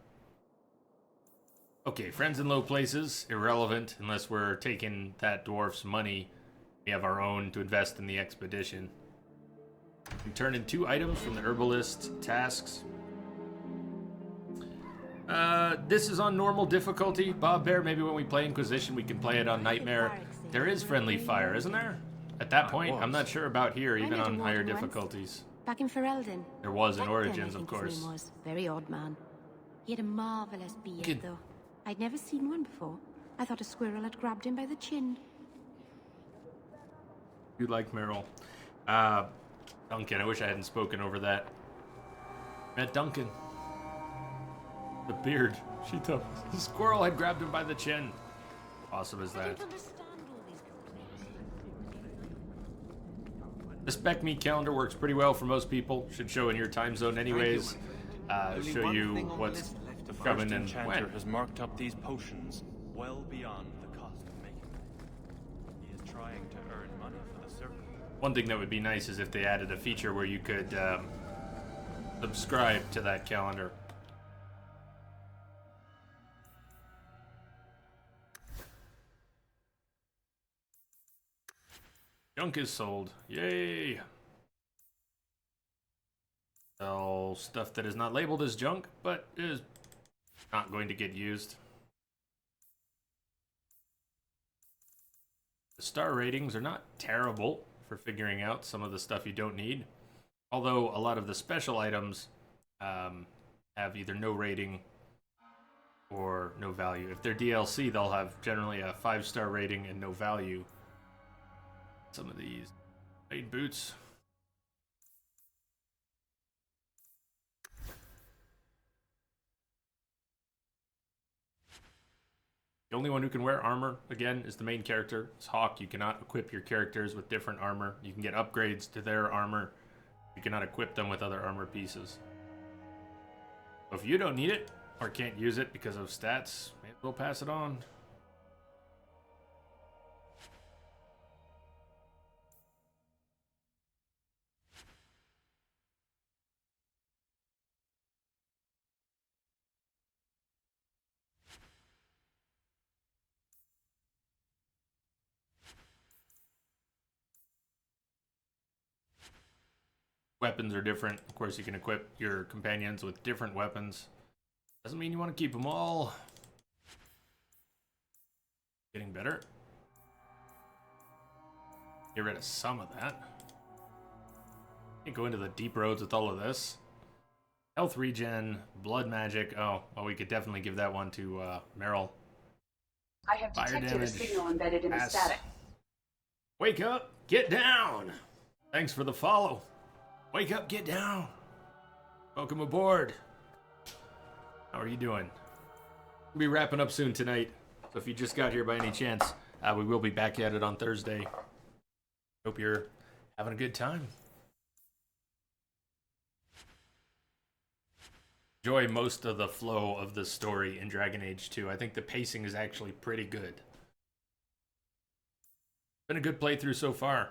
Okay, friends in low places, irrelevant unless we're taking that dwarf's money. We have our own to invest in the expedition. We turn in 2 items from the herbalist tasks. This is on normal difficulty, Bob Bear. Maybe when we play Inquisition, we can play it on Nightmare. There is friendly fire, isn't there? At that point, I'm not sure about here, even on higher difficulties. Back in Ferelden. There was in Duncan, Origins, I of think his course. name was. Very odd man. He had a marvelous beard, Good. though. I'd never seen one before. I thought a squirrel had grabbed him by the chin. You like Meryl. Duncan, I wish I hadn't spoken over that. Met Duncan. The beard. She thought the squirrel had grabbed him by the chin. Awesome is that. The Spec Me calendar works pretty well for most people. Should show in your time zone anyways. Show you what's coming and when. Has marked up these potions well beyond the cost of making them. He is trying to earn money for the circle. One thing that would be nice is if they added a feature where you could subscribe to that calendar. Junk is sold. Yay! Sell stuff that is not labeled as junk, but is not going to get used. The star ratings are not terrible for figuring out some of the stuff you don't need. Although a lot of the special items have either no rating or no value. If they're DLC, they'll have generally a 5-star rating and no value. Some of these made boots. The only one who can wear armor, again, is the main character. It's Hawk. You cannot equip your characters with different armor. You can get upgrades to their armor. You cannot equip them with other armor pieces. So if you don't need it, or can't use it because of stats, maybe we'll pass it on. Weapons are different. Of course, you can equip your companions with different weapons. Doesn't mean you want to keep them all. Getting better. Get rid of some of that. Can't go into the deep roads with all of this. Health regen, blood magic. Oh, well, we could definitely give that one to Meryl. I have detected a signal embedded in the Pass. static. Wake up, get down. Thanks for the follow. Wake up, get down. Welcome aboard. How are you doing? We'll be wrapping up soon tonight. So if you just got here by any chance, we will be back at it on Thursday. Hope you're having a good time. Enjoy most of the flow of the story in Dragon Age 2. I think the pacing is actually pretty good. Been a good playthrough so far.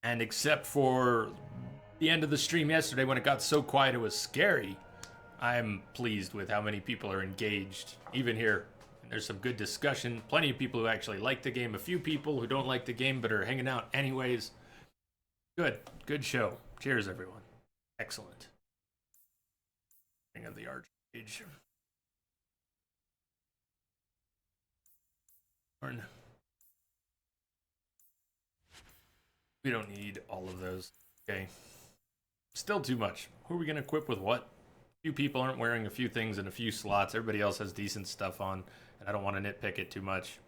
And except for the end of the stream yesterday when it got so quiet it was scary, I'm pleased with how many people are engaged, even here. There's some good discussion. Plenty of people who actually like the game. A few people who don't like the game but are hanging out anyways. Good show. Cheers, everyone. Excellent. King of the Archage. We don't need all of those. Okay. Still too much. Who are we going to equip with what? Few people aren't wearing a few things in a few slots. Everybody else has decent stuff on, and I don't want to nitpick it too much.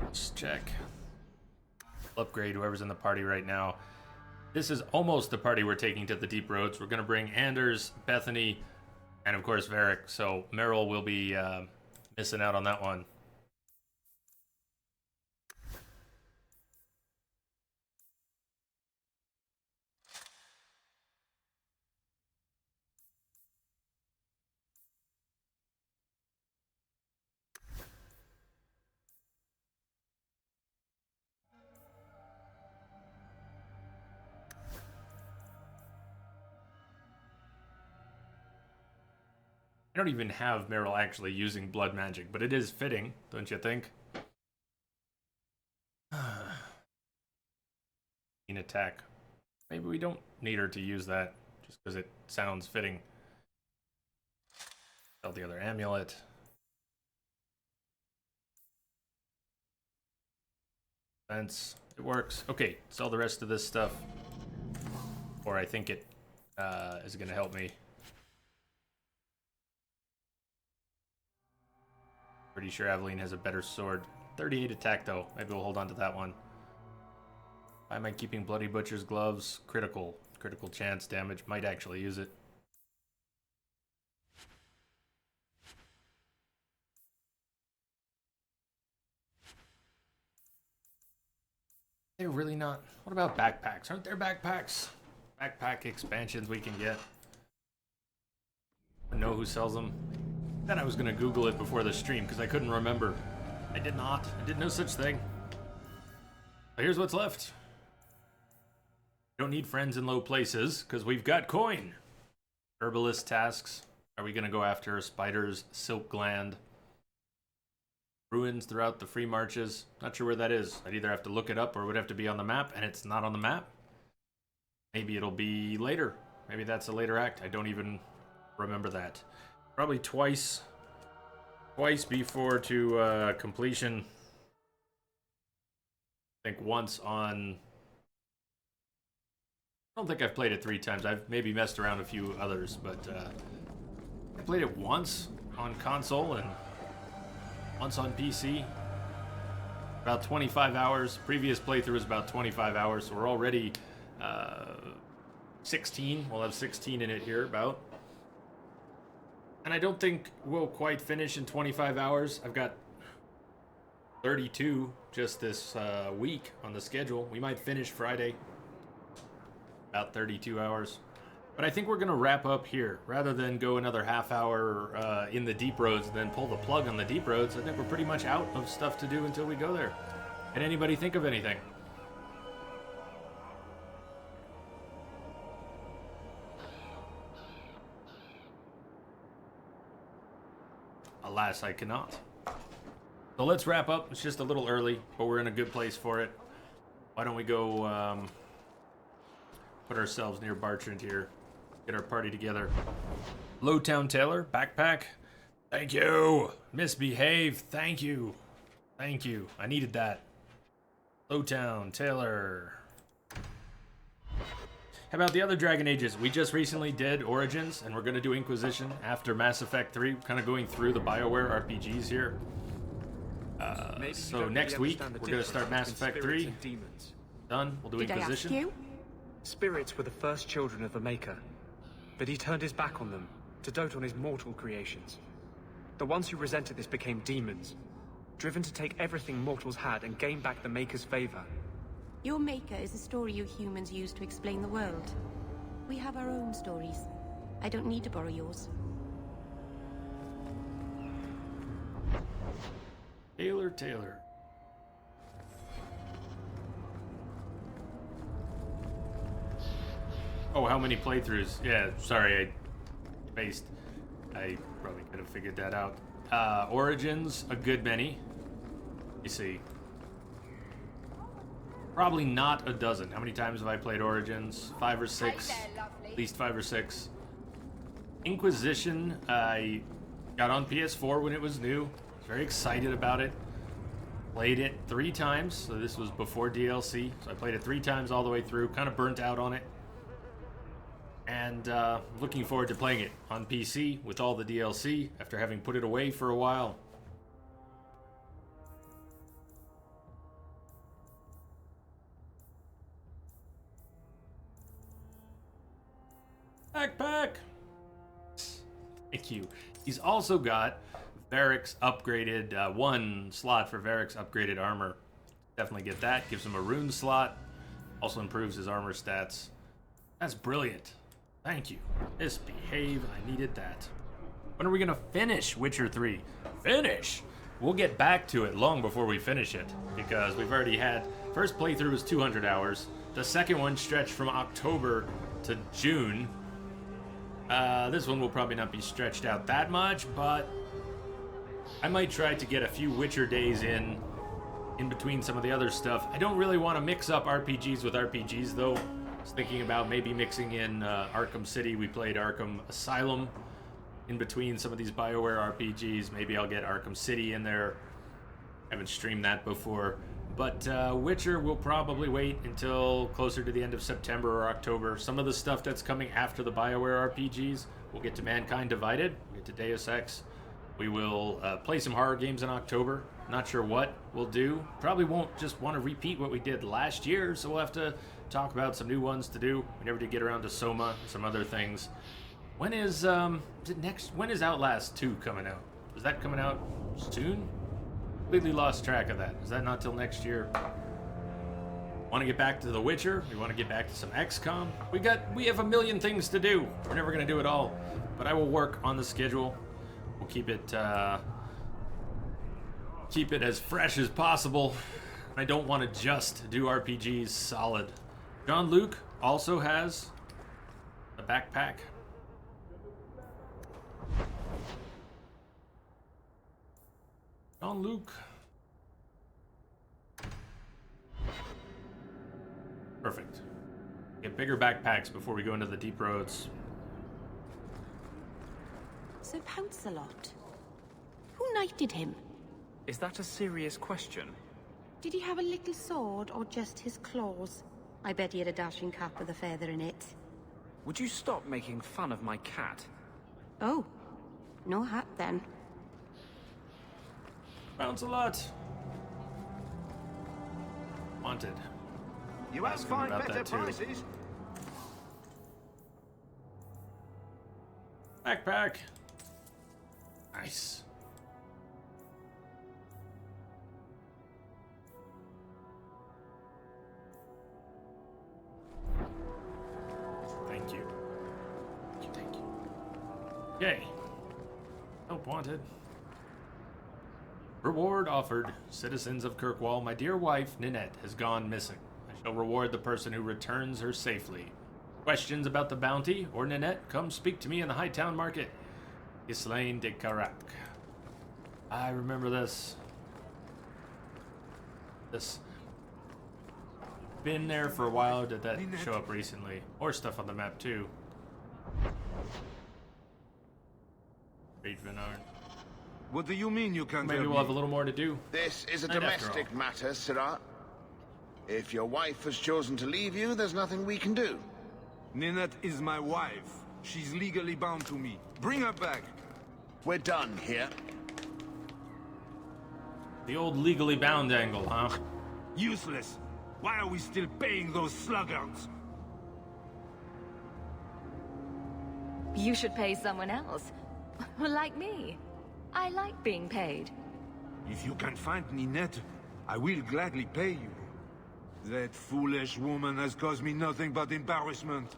Let's check. Upgrade whoever's in the party right now. This is almost the party we're taking to the deep roads. We're going to bring Anders, Bethany, and of course Varric. So Meryl will be missing out on that one. I don't even have Meryl actually using blood magic, but it is fitting, don't you think? In attack. Maybe we don't need her to use that, just because it sounds fitting. Sell the other amulet. Fence. It works. Okay, sell the rest of this stuff. Or I think it is going to help me. Pretty sure Aveline has a better sword. 38 attack though. Maybe we'll hold on to that one. Why am I keeping Bloody Butcher's gloves? Critical chance damage. Might actually use it. They're really not. What about backpacks? Aren't there backpacks? Backpack expansions we can get. I know who sells them. Then I was going to Google it before the stream because I couldn't remember. I did not. I did no such thing. But here's what's left. Don't need friends in low places because we've got coin. Herbalist tasks. Are we going to go after spiders, silk gland? Ruins throughout the free marches. Not sure where that is. I'd either have to look it up or it would have to be on the map, and it's not on the map. Maybe it'll be later. Maybe that's a later act. I don't even remember that. Probably twice before to completion. I think once on... I don't think I've played it 3 times. I've maybe messed around a few others, but I played it once on console and once on PC. About 25 hours. Previous playthrough was about 25 hours, so we're already 16. We'll have 16 in it here, about. And I don't think we'll quite finish in 25 hours. I've got 32 just this week on the schedule. We might finish Friday. About 32 hours. But I think we're going to wrap up here. Rather than go another half hour in the deep roads and then pull the plug on the deep roads, I think we're pretty much out of stuff to do until we go there. Can anybody think of anything? Alas, I cannot. So let's wrap up. It's just a little early, but we're in a good place for it. Why don't we go put ourselves near Bartrand here. Get our party together. Lowtown Taylor, backpack. Thank you. Misbehave. Thank you. Thank you. I needed that. Lowtown Taylor. How about the other Dragon Ages? We just recently did Origins, and we're going to do Inquisition after Mass Effect 3. Kind of going through the BioWare RPGs here. So next week, we're going to start Mass Effect 3. Done. We'll do Inquisition. Did I ask you? Spirits were the first children of the Maker, but he turned his back on them to dote on his mortal creations. The ones who resented this became demons, driven to take everything mortals had and gain back the Maker's favor. Your Maker is a story you humans use to explain the world. We have our own stories. I don't need to borrow yours. Taylor. Oh, how many playthroughs? Yeah, sorry, I spaced. I probably could have figured that out. Origins, a good many. You see. Probably not a dozen. How many times have I played Origins? 5 or 6. At least 5 or 6. Inquisition, I got on PS4 when it was new. Was very excited about it. Played it 3 times. So this was before DLC. So I played it 3 times all the way through. Kind of burnt out on it. And looking forward to playing it on PC with all the DLC after having put it away for a while. Backpack! Thank you. He's also got Varric's upgraded, 1 slot for Varric's upgraded armor. Definitely get that. Gives him a rune slot. Also improves his armor stats. That's brilliant. Thank you. Misbehave. I needed that. When are we going to finish Witcher 3? Finish? We'll get back to it long before we finish it. Because we've already had... First playthrough was 200 hours. The second one stretched from October to June. This one will probably not be stretched out that much, but... I might try to get a few Witcher days in between some of the other stuff. I don't really want to mix up RPGs with RPGs, though. I was thinking about maybe mixing in Arkham City. We played Arkham Asylum in between some of these BioWare RPGs. Maybe I'll get Arkham City in there. Haven't streamed that before. But Witcher will probably wait until closer to the end of September or October. Some of the stuff that's coming after the BioWare RPGs, we'll get to Mankind Divided, we'll get to Deus Ex. We will play some horror games in October. Not sure what we'll do. Probably won't just want to repeat what we did last year, so we'll have to talk about some new ones to do. We never did get around to Soma, some other things. When is when is Outlast 2 coming out? Is that coming out soon? Completely lost track of that. Is that not till next year? Want to get back to The Witcher? We want to get back to some XCOM? We have a million things to do. We're never going to do it all. But I will work on the schedule. We'll keep it as fresh as possible. I don't want to just do RPGs solid. John Luke also has a backpack. John Luke. Perfect. Get bigger backpacks before we go into the deep roads. Sir Pouncelot. Who knighted him? Is that a serious question? Did he have a little sword or just his claws? I bet he had a dashing cap with a feather in it. Would you stop making fun of my cat? Oh, no hat then. Pouncelot. Wanted. You have find better prices. Backpack. Nice. Thank you. Thank you. Yay. Help wanted. Reward offered. Citizens of Kirkwall, my dear wife, Ninette, has gone missing. I shall reward the person who returns her safely. Questions about the bounty or Ninette, come speak to me in the Hightown Market. Ghislaine de Carac. I remember this. been there for a while. Did that show up recently? Or stuff on the map too. Great Venard. What do you mean you can't Maybe help we'll have me? a little more to do. This is a Night after domestic matter, Sirrah. If your wife has chosen to leave you, there's nothing we can do. Ninette is my wife. She's legally bound to me. Bring her back. We're done here. The old legally bound angle, huh? Useless. Why are we still paying those sluggards? You should pay someone else. Like me. I like being paid. If you can find Ninette, I will gladly pay you. That foolish woman has caused me nothing but embarrassment.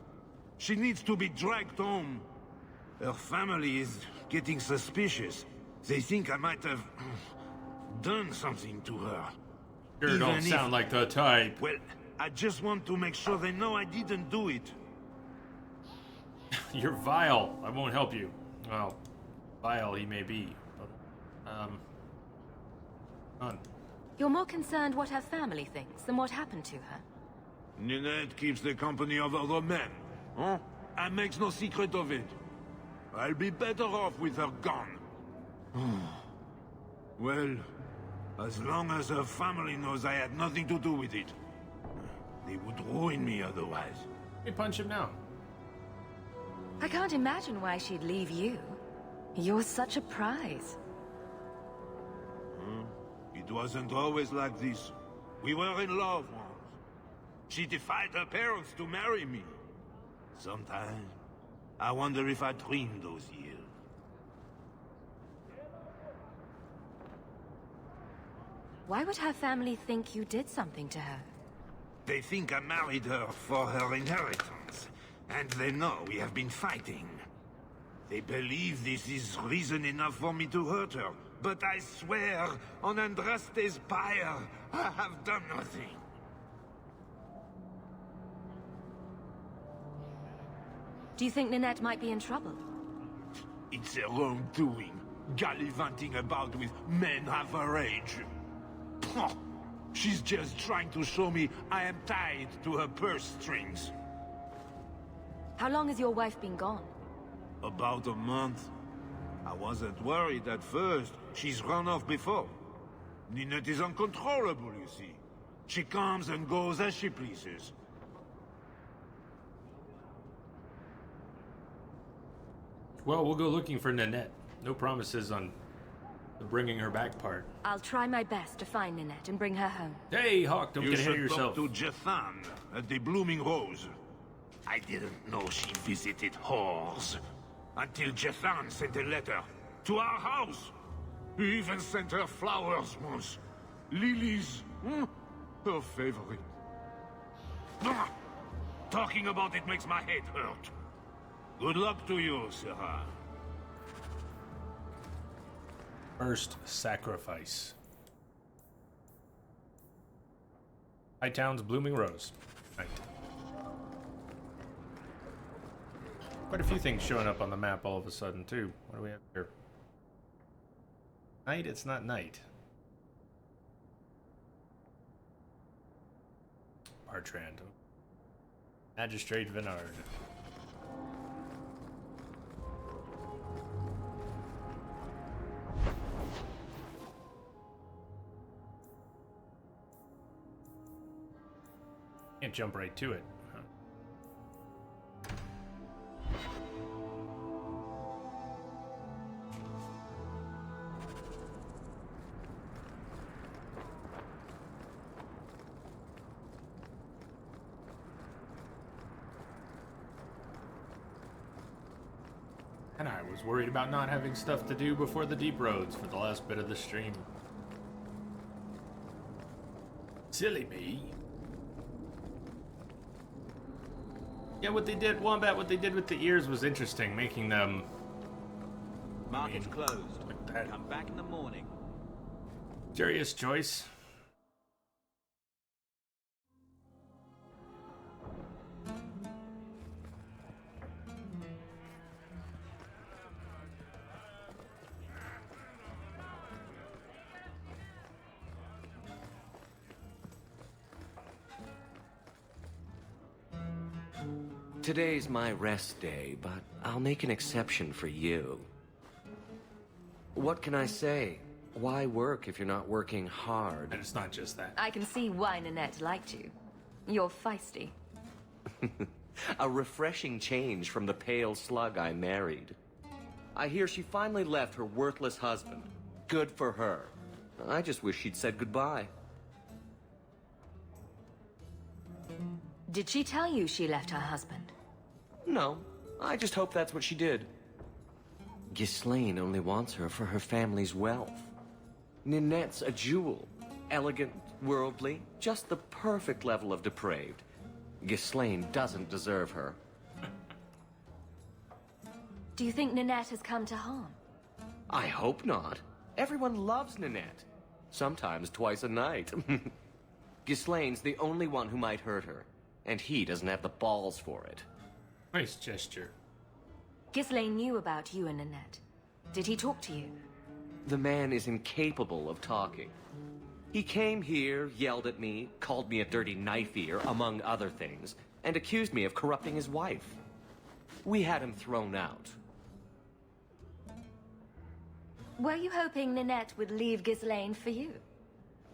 She needs to be dragged home. Her family is getting suspicious. They think I might have done something to her. Sure, don't sound like the type. Well, I just want to make sure they know I didn't do it. You're vile. I won't help you. Well, vile he may be, but, none. You're more concerned what her family thinks than what happened to her. Ninette keeps the company of other men, huh? And makes no secret of it. I'll be better off with her gone. Well, as long as her family knows I had nothing to do with it, they would ruin me otherwise. Hey, punch him now. I can't imagine why she'd leave you. You're such a prize. It wasn't always like this. We were in love once. She defied her parents to marry me. Sometimes, I wonder if I dreamed those years. Why would her family think you did something to her? They think I married her for her inheritance. And they know we have been fighting. They believe this is reason enough for me to hurt her. But I swear, on Andraste's pyre, I have done nothing. Do you think Ninette might be in trouble? It's her own doing, gallivanting about with men half her age. Pah! She's just trying to show me I am tied to her purse strings. How long has your wife been gone? About a month. I wasn't worried at first. She's run off before. Ninette is uncontrollable, you see. She comes and goes as she pleases. Well, we'll go looking for Ninette. No promises on the bringing her back part. I'll try my best to find Ninette and bring her home. Hey, Hawk, don't You get ahead of should yourself. talk to Jethan at the Blooming Rose. I didn't know she visited whores. Until Jethan sent a letter to our house. He even sent her flowers once. Lilies. Her favorite. Talking about it makes my head hurt. Good luck to you, Sirrah. First sacrifice. Hightown's Blooming Rose. Right. Quite a few things showing up on the map all of a sudden, too. What do we have here? Night? It's not night. Bartrand. Magistrate Venard. Can't jump right to it. Huh? And I was worried about not having stuff to do before the deep roads for the last bit of the stream. Silly me. Yeah, what they did, Wombat, what they did with the ears was interesting, making them... Market's closed. Like that. Come back in the morning. Curious choice. Today's my rest day, but I'll make an exception for you. What can I say? Why work if you're not working hard? And it's not just that. I can see why Nanette liked you. You're feisty. A refreshing change from the pale slug I married. I hear she finally left her worthless husband. Good for her. I just wish she'd said goodbye. Did she tell you she left her husband? No, I just hope that's what she did. Ghislaine only wants her for her family's wealth. Ninette's a jewel. Elegant, worldly, just the perfect level of depraved. Ghislaine doesn't deserve her. Do you think Nanette has come to harm? I hope not. Everyone loves Ninette. Sometimes twice a night. Ghislaine's the only one who might hurt her, and he doesn't have the balls for it. Nice gesture. Ghislaine knew about you and Nanette. Did he talk to you? The man is incapable of talking. He came here, yelled at me, called me a dirty knife ear, among other things, and accused me of corrupting his wife. We had him thrown out. Were you hoping Nanette would leave Ghislaine for you?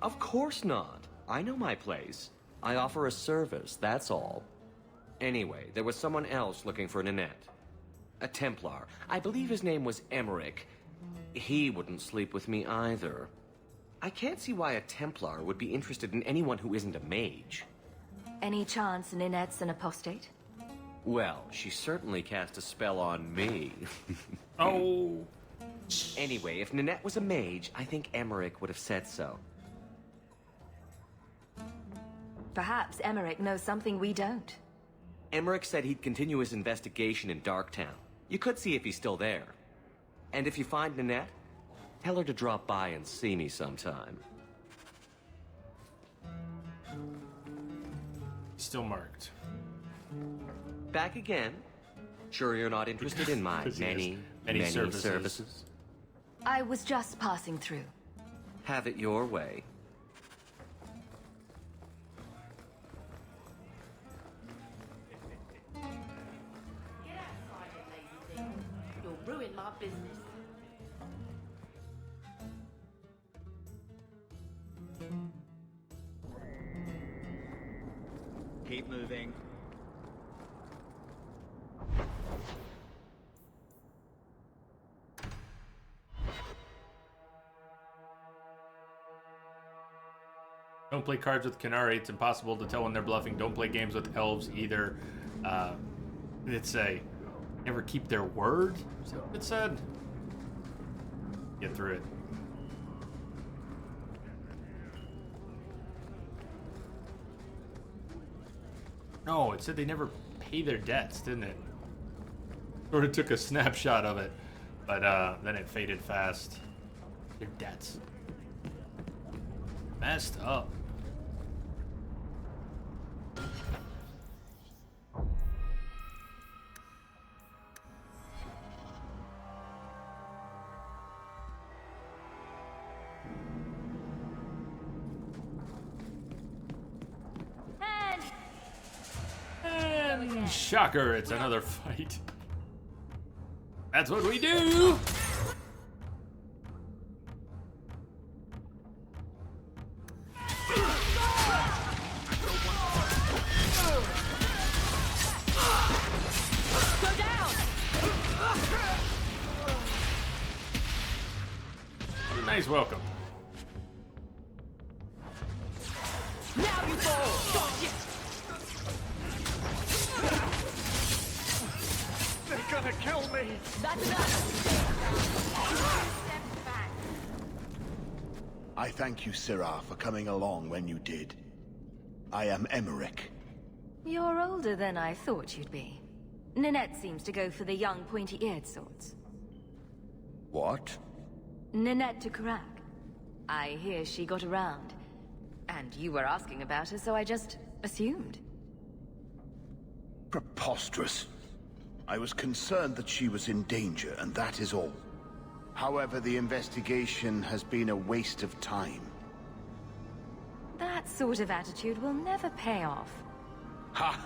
Of course not. I know my place. I offer a service, that's all. Anyway, there was someone else looking for Nanette. A Templar. I believe his name was Emmerich. He wouldn't sleep with me either. I can't see why a Templar would be interested in anyone who isn't a mage. Any chance Ninette's an apostate? Well, she certainly cast a spell on me. Oh. Anyway, if Nanette was a mage, I think Emmerich would have said so. Perhaps Emmerich knows something we don't. Emmerich said he'd continue his investigation in Darktown. You could see if he's still there. And if you find Nanette, tell her to drop by and see me sometime. Still marked. Back again? Sure you're not interested in my many services? I was just passing through. Have it your way. You'll ruin my business. Keep moving. Don't play cards with Qunari. It's impossible to tell when they're bluffing. Don't play games with elves either. It's a never keep their word. Is that what it said? Get through it. No, it said they never pay their debts, didn't it? Sort of took a snapshot of it, but then it faded fast. Their debts. Messed up. And shocker, it's another fight. That's what we do! Go down! Nice welcome. Now you fall! Gotcha! They're gonna kill me! That's enough! Step back. I thank you, Syrah, for coming along when you did. I am Emmerich. You're older than I thought you'd be. Nanette seems to go for the young, pointy-eared sorts. What? Nanette de Carac. I hear she got around. And you were asking about her, so I just assumed. Preposterous. I was concerned that she was in danger, and that is all. However, the investigation has been a waste of time. That sort of attitude will never pay off. Ha!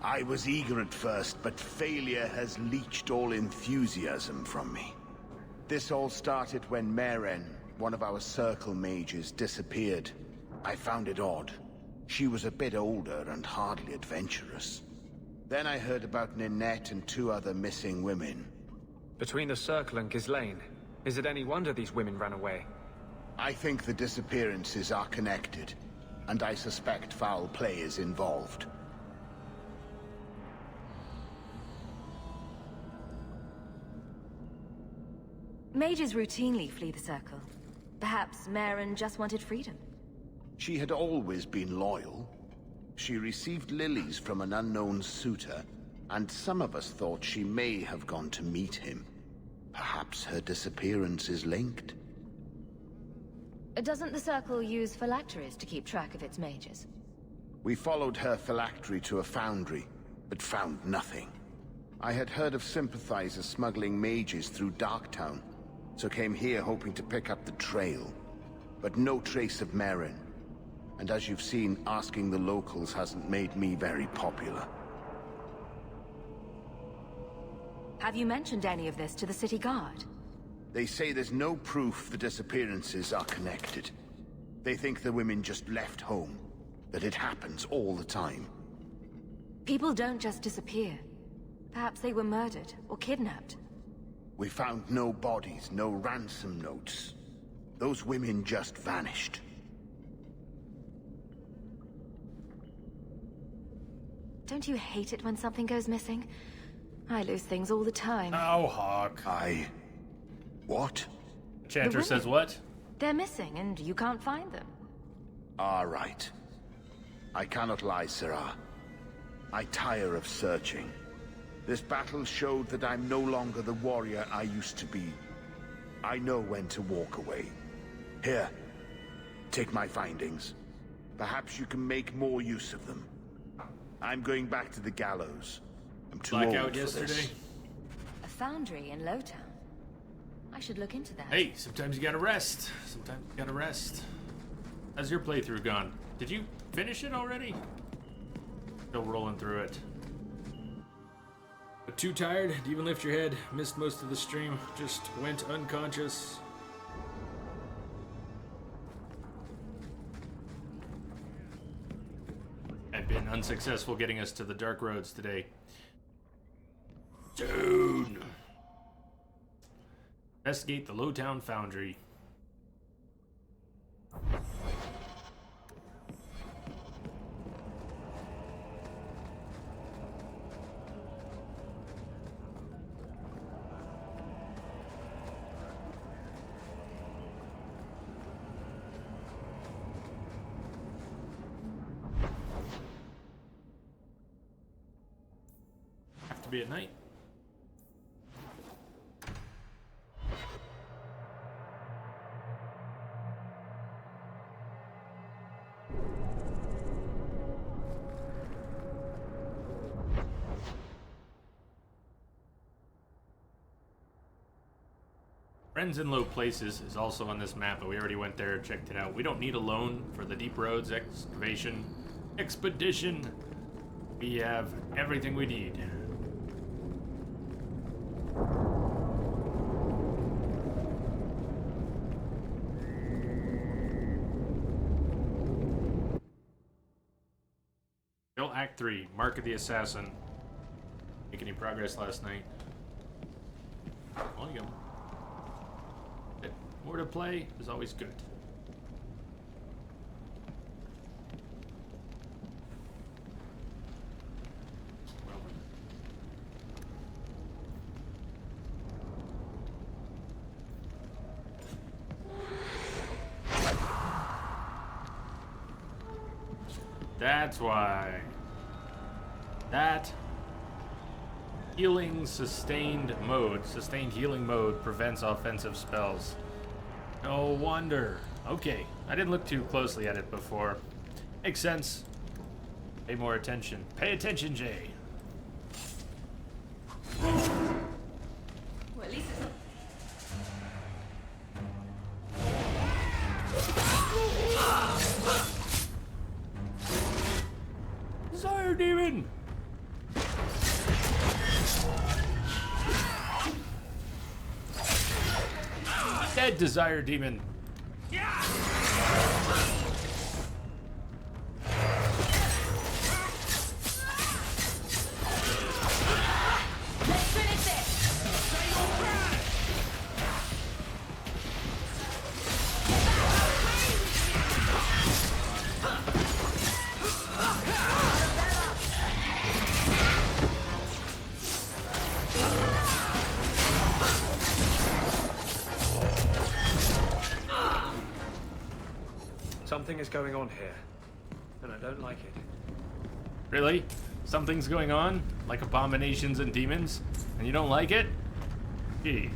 I was eager at first, but failure has leached all enthusiasm from me. This all started when Meren, one of our circle mages, disappeared. I found it odd. She was a bit older and hardly adventurous. Then I heard about Ninette and 2 other missing women. Between the Circle and Ghislaine, is it any wonder these women ran away? I think the disappearances are connected, and I suspect foul play is involved. Mages routinely flee the Circle. Perhaps Meren just wanted freedom. She had always been loyal. She received lilies from an unknown suitor, and some of us thought she may have gone to meet him. Perhaps her disappearance is linked. Doesn't the Circle use phylacteries to keep track of its mages? We followed her phylactery to a foundry, but found nothing. I had heard of sympathizers smuggling mages through Darktown, so came here hoping to pick up the trail. But no trace of Meren. And as you've seen, asking the locals hasn't made me very popular. Have you mentioned any of this to the city guard? They say there's no proof the disappearances are connected. They think the women just left home, that it happens all the time. People don't just disappear. Perhaps they were murdered or kidnapped. We found no bodies, no ransom notes. Those women just vanished. Don't you hate it when something goes missing? I lose things all the time. Oh, Hawk. What? Chanter says what? They're missing and you can't find them. All right. I cannot lie, Sirrah. I tire of searching. This battle showed that I'm no longer the warrior I used to be. I know when to walk away. Here, take my findings. Perhaps you can make more use of them. I'm going back to the gallows. I'm too old Blackout for yesterday. this. A foundry in Lowtown. I should look into that. Hey, sometimes you gotta rest. Sometimes you gotta rest. How's your playthrough gone? Did you finish it already? Still rolling through it. But too tired to even lift your head. Missed most of the stream. Just went unconscious. I've been unsuccessful getting us to the dark roads today. Dude. Investigate the Lowtown Foundry. Have to be at night. Friends in Low Places is also on this map, but we already went there and checked it out. We don't need a loan for the Deep Roads excavation expedition. We have everything we need. Still Act 3, Mark of the Assassin. Make any progress last night? Well, you go. More to play is always good. That's why. That healing sustained healing mode prevents offensive spells. No wonder. Okay, I didn't look too closely at it before. Makes sense. Pay more attention. Pay attention, Jay. Well, at least Sire Demon! dead, Desire Demon. Something is going on here, and I don't like it. Really? Something's going on? Like abominations and demons? And you don't like it? Gee.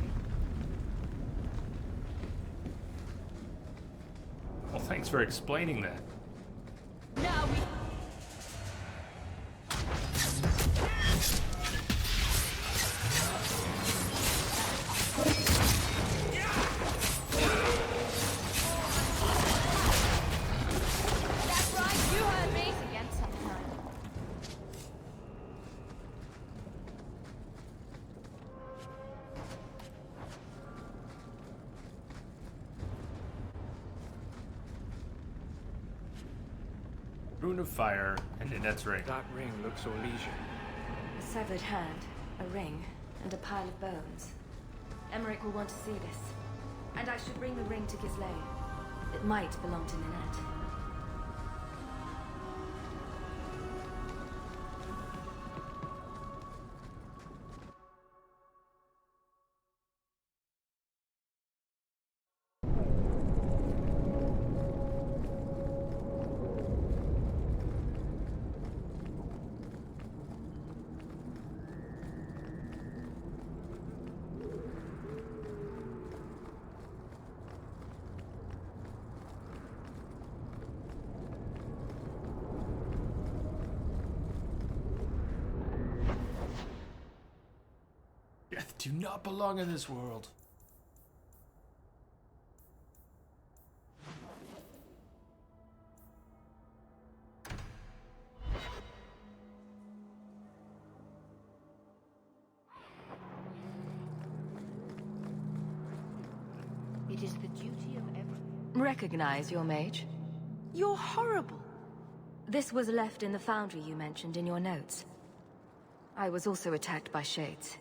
Well, thanks for explaining that. Now we... That's right, you heard me. Again sometime. Rune of Fire and Ninette's ring. That ring looks Orlesian. A severed hand, a ring, and a pile of bones. Emmerich will want to see this. And I should bring the ring to Ghislaine. It might belong to Ninette. Death do not belong in this world. It is the duty of every... Recognize your mage? You're horrible. This was left in the foundry you mentioned in your notes. I was also attacked by shades.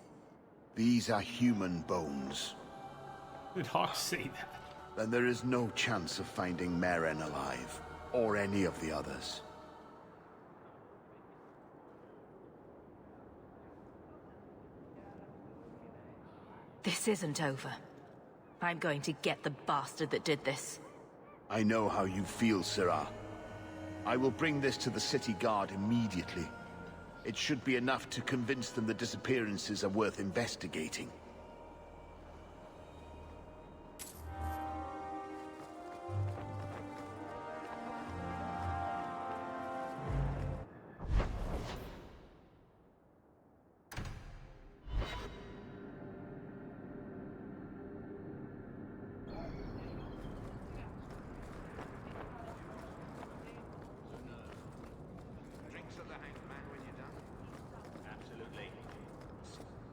These are human bones. Did Hawk say that? Then there is no chance of finding Meren alive, or any of the others. This isn't over. I'm going to get the bastard that did this. I know how you feel, Syrah. I will bring this to the city guard immediately. It should be enough to convince them the disappearances are worth investigating.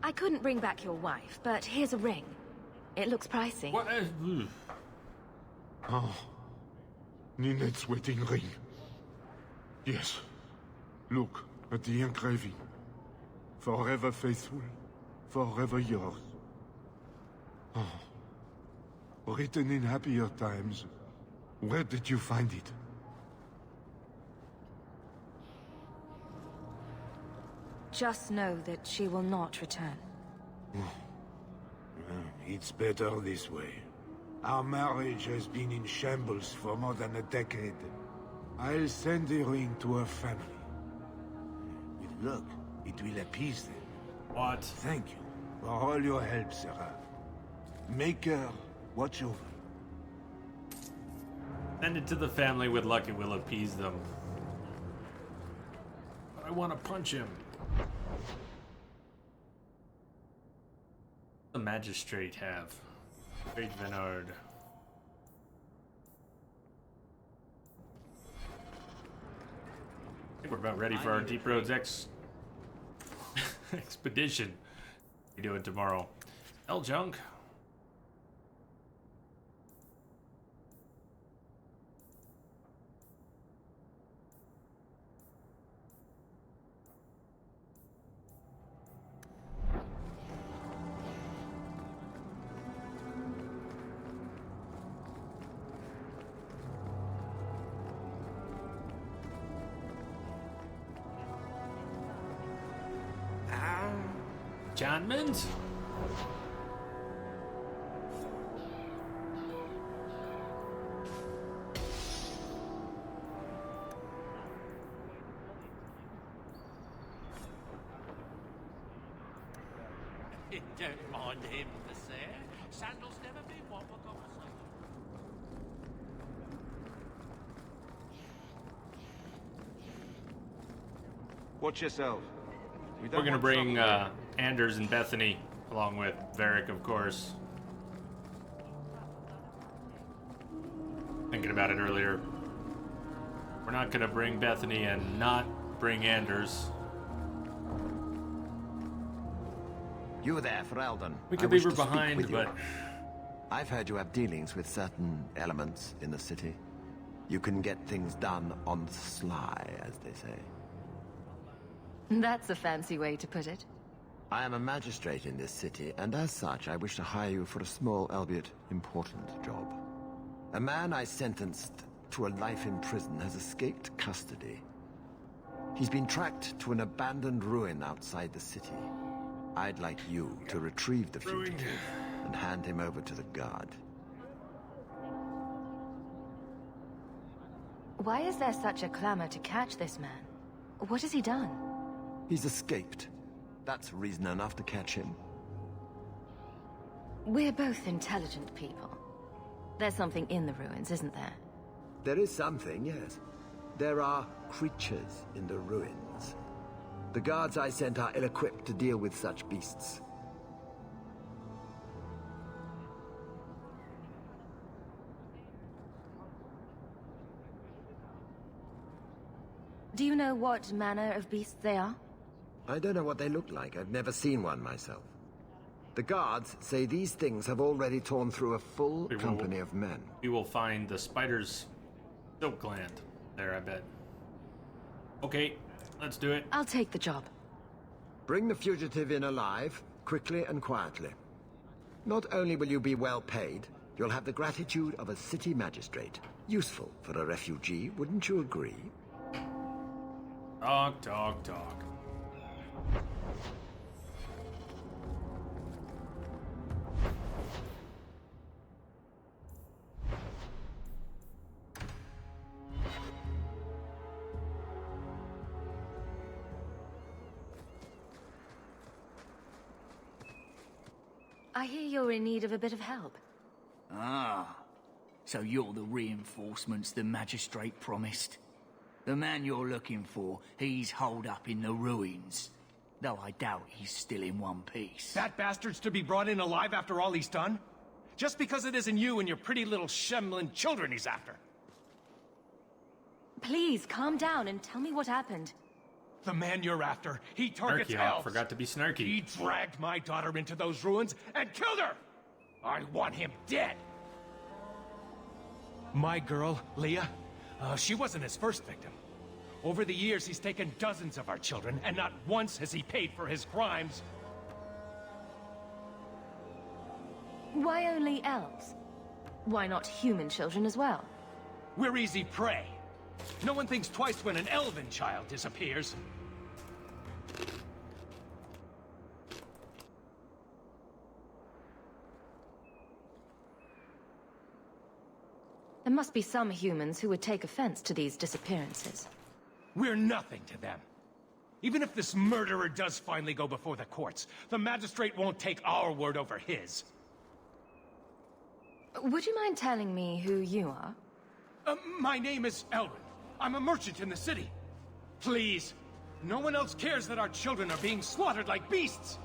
I couldn't bring back your wife, but here's a ring. It looks pricey. What? Oh. Ninette's wedding ring. Yes. Look at the engraving. Forever faithful, forever yours. Oh. Written in happier times. Where did you find it? Just know that she will not return. It's better this way. Our marriage has been in shambles for more than a decade. I'll send the ring to her family. With luck, it will appease them. What? Thank you for all your help, Sarah. Make her watch over. Send it to the family. With luck, it will appease them. But I want to punch him. The magistrate have? Great Venard. I think we're about ready for our Deep Roads expedition. We do it tomorrow. El Junk. Enchantment? Don't mind him, sir. Sandals never been one for conversation. Watch yourself. We're gonna bring Anders and Bethany along with Varric, of course. Thinking about it earlier. We're not gonna bring Bethany and not bring Anders. You there, Ferelden. We could leave her behind, but... I've heard you have dealings with certain elements in the city. You can get things done on the sly, as they say. That's a fancy way to put it. I am a magistrate in this city, and as such, I wish to hire you for a small, albeit important, job. A man I sentenced to a life in prison has escaped custody. He's been tracked to an abandoned ruin outside the city. I'd like you to retrieve the fugitive and hand him over to the guard. Why is there such a clamor to catch this man? What has he done? He's escaped. That's reason enough to catch him. We're both intelligent people. There's something in the ruins, isn't there? There is something, yes. There are creatures in the ruins. The guards I sent are ill-equipped to deal with such beasts. Do you know what manner of beasts they are? I don't know what they look like. I've never seen one myself. The guards say these things have already torn through a full company of men. We will find the spider's silk gland there, I bet. Okay, let's do it. I'll take the job. Bring the fugitive in alive, quickly and quietly. Not only will you be well paid, you'll have the gratitude of a city magistrate. Useful for a refugee, wouldn't you agree? Talk, talk, talk. I hear you're in need of a bit of help. Ah, so you're the reinforcements the magistrate promised. The man you're looking for, he's holed up in the ruins. Though I doubt he's still in one piece. That bastard's to be brought in alive after all he's done? Just because it isn't you and your pretty little Shemlin children he's after. Please, calm down and tell me what happened. The man you're after, he targets Snarky, elves. forgot to be snarky. He dragged my daughter into those ruins and killed her! I want him dead! My girl, Leah, she wasn't his first victim. Over the years, he's taken dozens of our children, and not once has he paid for his crimes. Why only elves? Why not human children as well? We're easy prey. No one thinks twice when an elven child disappears. There must be some humans who would take offense to these disappearances. We're nothing to them. Even if this murderer does finally go before the courts, the magistrate won't take our word over his. Would you mind telling me who you are? My name is Elrin. I'm a merchant in the city. Please, no one else cares that our children are being slaughtered like beasts.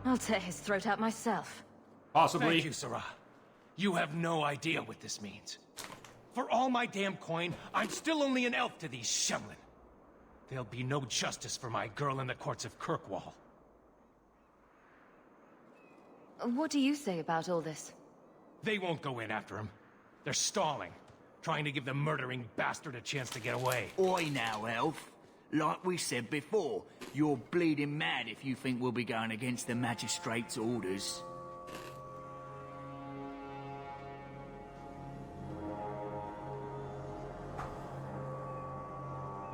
I'll tear his throat out myself. Possibly. Thank you, Sarah. You have no idea what this means. For all my damn coin, I'm still only an elf to these Shemlin. There'll be no justice for my girl in the courts of Kirkwall. What do you say about all this? They won't go in after him. They're stalling, trying to give the murdering bastard a chance to get away. Oi now, elf. Like we said before, you're bleeding mad if you think we'll be going against the magistrate's orders.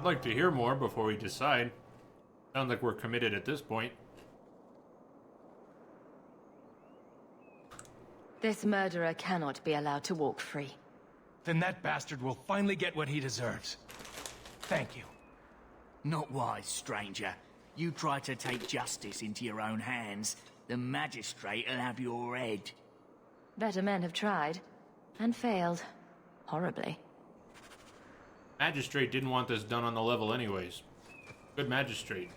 I'd like to hear more before we decide. Sounds like we're committed at this point. This murderer cannot be allowed to walk free. Then that bastard will finally get what he deserves. Thank you. Not wise, stranger. You try to take justice into your own hands, the magistrate'll have your head. Better men have tried, and failed. Horribly. Magistrate didn't want this done on the level anyways. Good magistrate.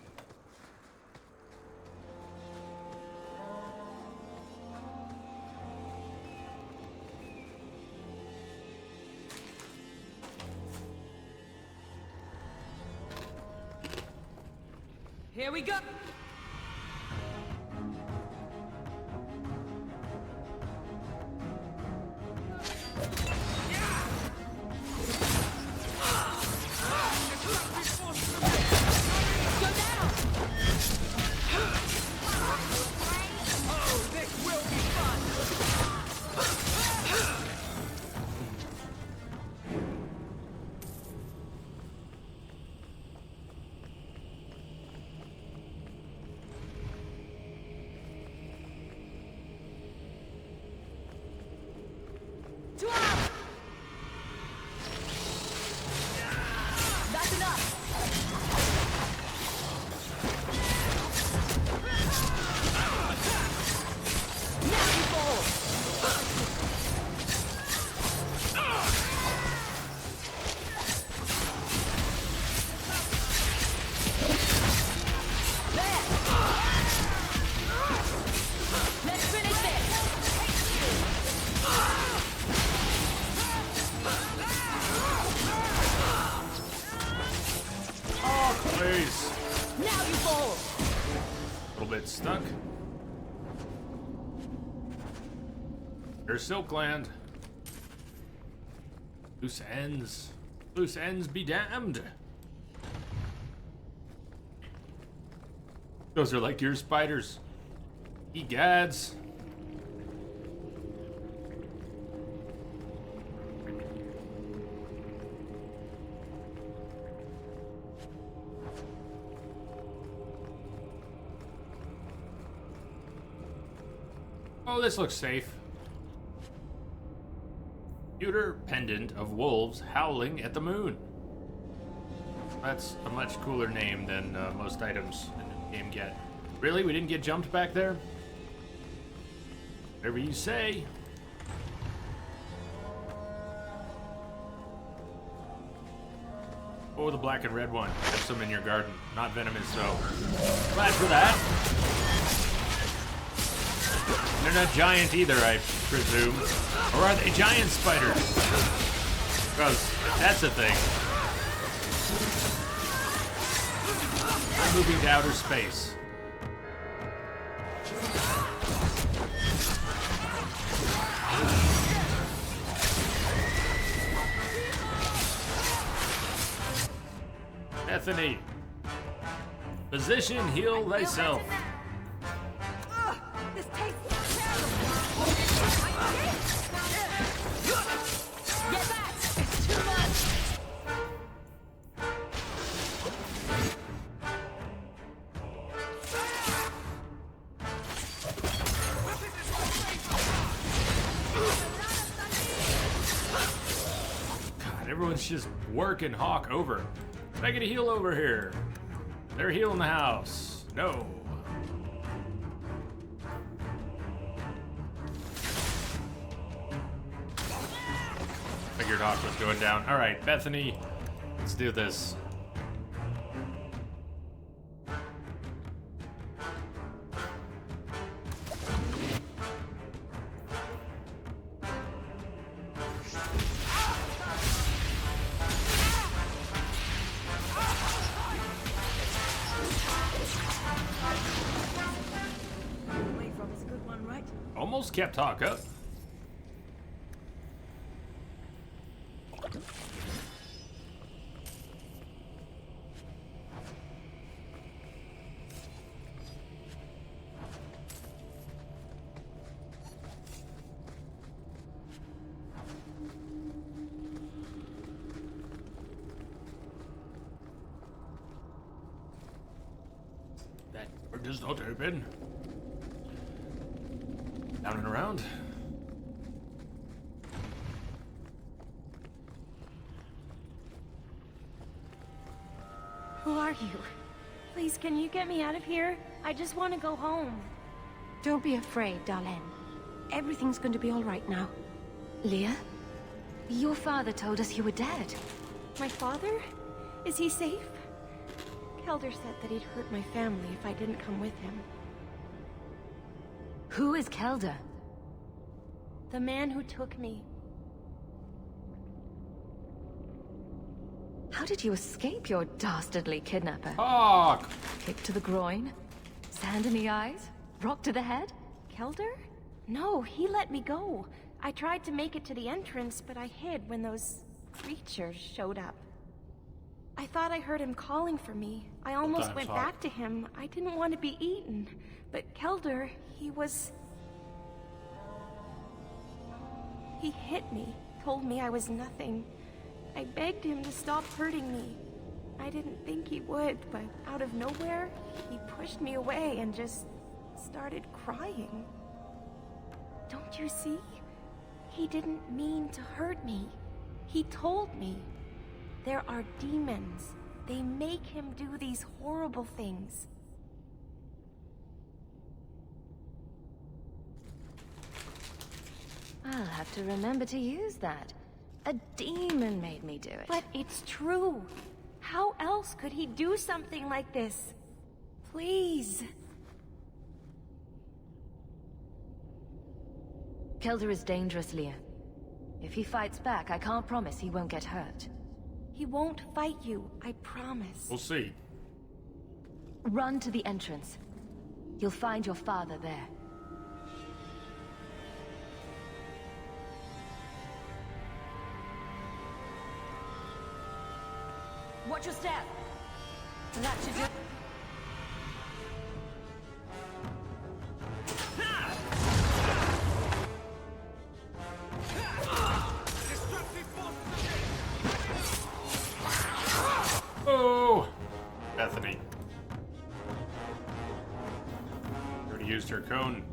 Here we go! Stuck. There's Silkland. Loose ends. Loose ends be damned. Those are like your spiders. Egads. Oh, this looks safe. Pewter pendant of wolves howling at the moon. That's a much cooler name than most items in the game get. Really? We didn't get jumped back there? Whatever you say. Oh, the black and red one. Have some in your garden. Not venomous, though. Glad for that. They're not giant either, I presume. Or are they giant spiders? Because that's a thing. I'm moving to outer space. Bethany. Position, heal thyself. This tastes terrible. Get back! It's too much. God, everyone's just working Hawk over. Can I get a heal over here? They're healing the house. No. Figured Hawk was going down. All right, Bethany, let's do this. Almost kept Hawk up. Door does not open. Down and around. Who are you? Please, can you get me out of here? I just want to go home. Don't be afraid, Darlene. Everything's going to be all right now. Leah? Your father told us you were dead. My father? Is he safe? Kelder said that he'd hurt my family if I didn't come with him. Who is Kelder? The man who took me. How did you escape your dastardly kidnapper? Fuck! Kick to the groin? Sand in the eyes? Rock to the head? Kelder? No, he let me go. I tried to make it to the entrance, but I hid when those creatures showed up. I thought I heard him calling for me. I almost went back to him. I didn't want to be eaten. But Kelder, he hit me, told me I was nothing. I begged him to stop hurting me. I didn't think he would, but out of nowhere, he pushed me away and just started crying. Don't you see? He didn't mean to hurt me. He told me. There are demons. They make him do these horrible things. I'll have to remember to use that. A demon made me do it. But it's true. How else could he do something like this? Please. Kelder is dangerous, Leah. If he fights back, I can't promise he won't get hurt. He won't fight you, I promise. We'll see. Run to the entrance. You'll find your father there. Watch your step. That should do. Oh, Bethany. Already used her cone.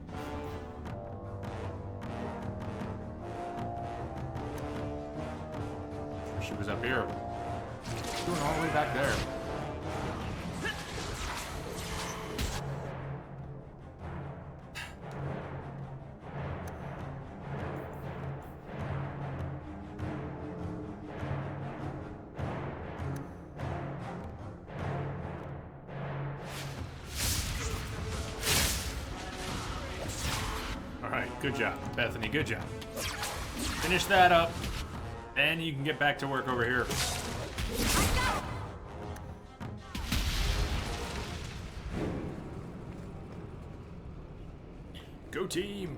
She was up here. Doing all the way back there. Alright, good job, Bethany, good job. Finish that up, and you can get back to work over here. Go team!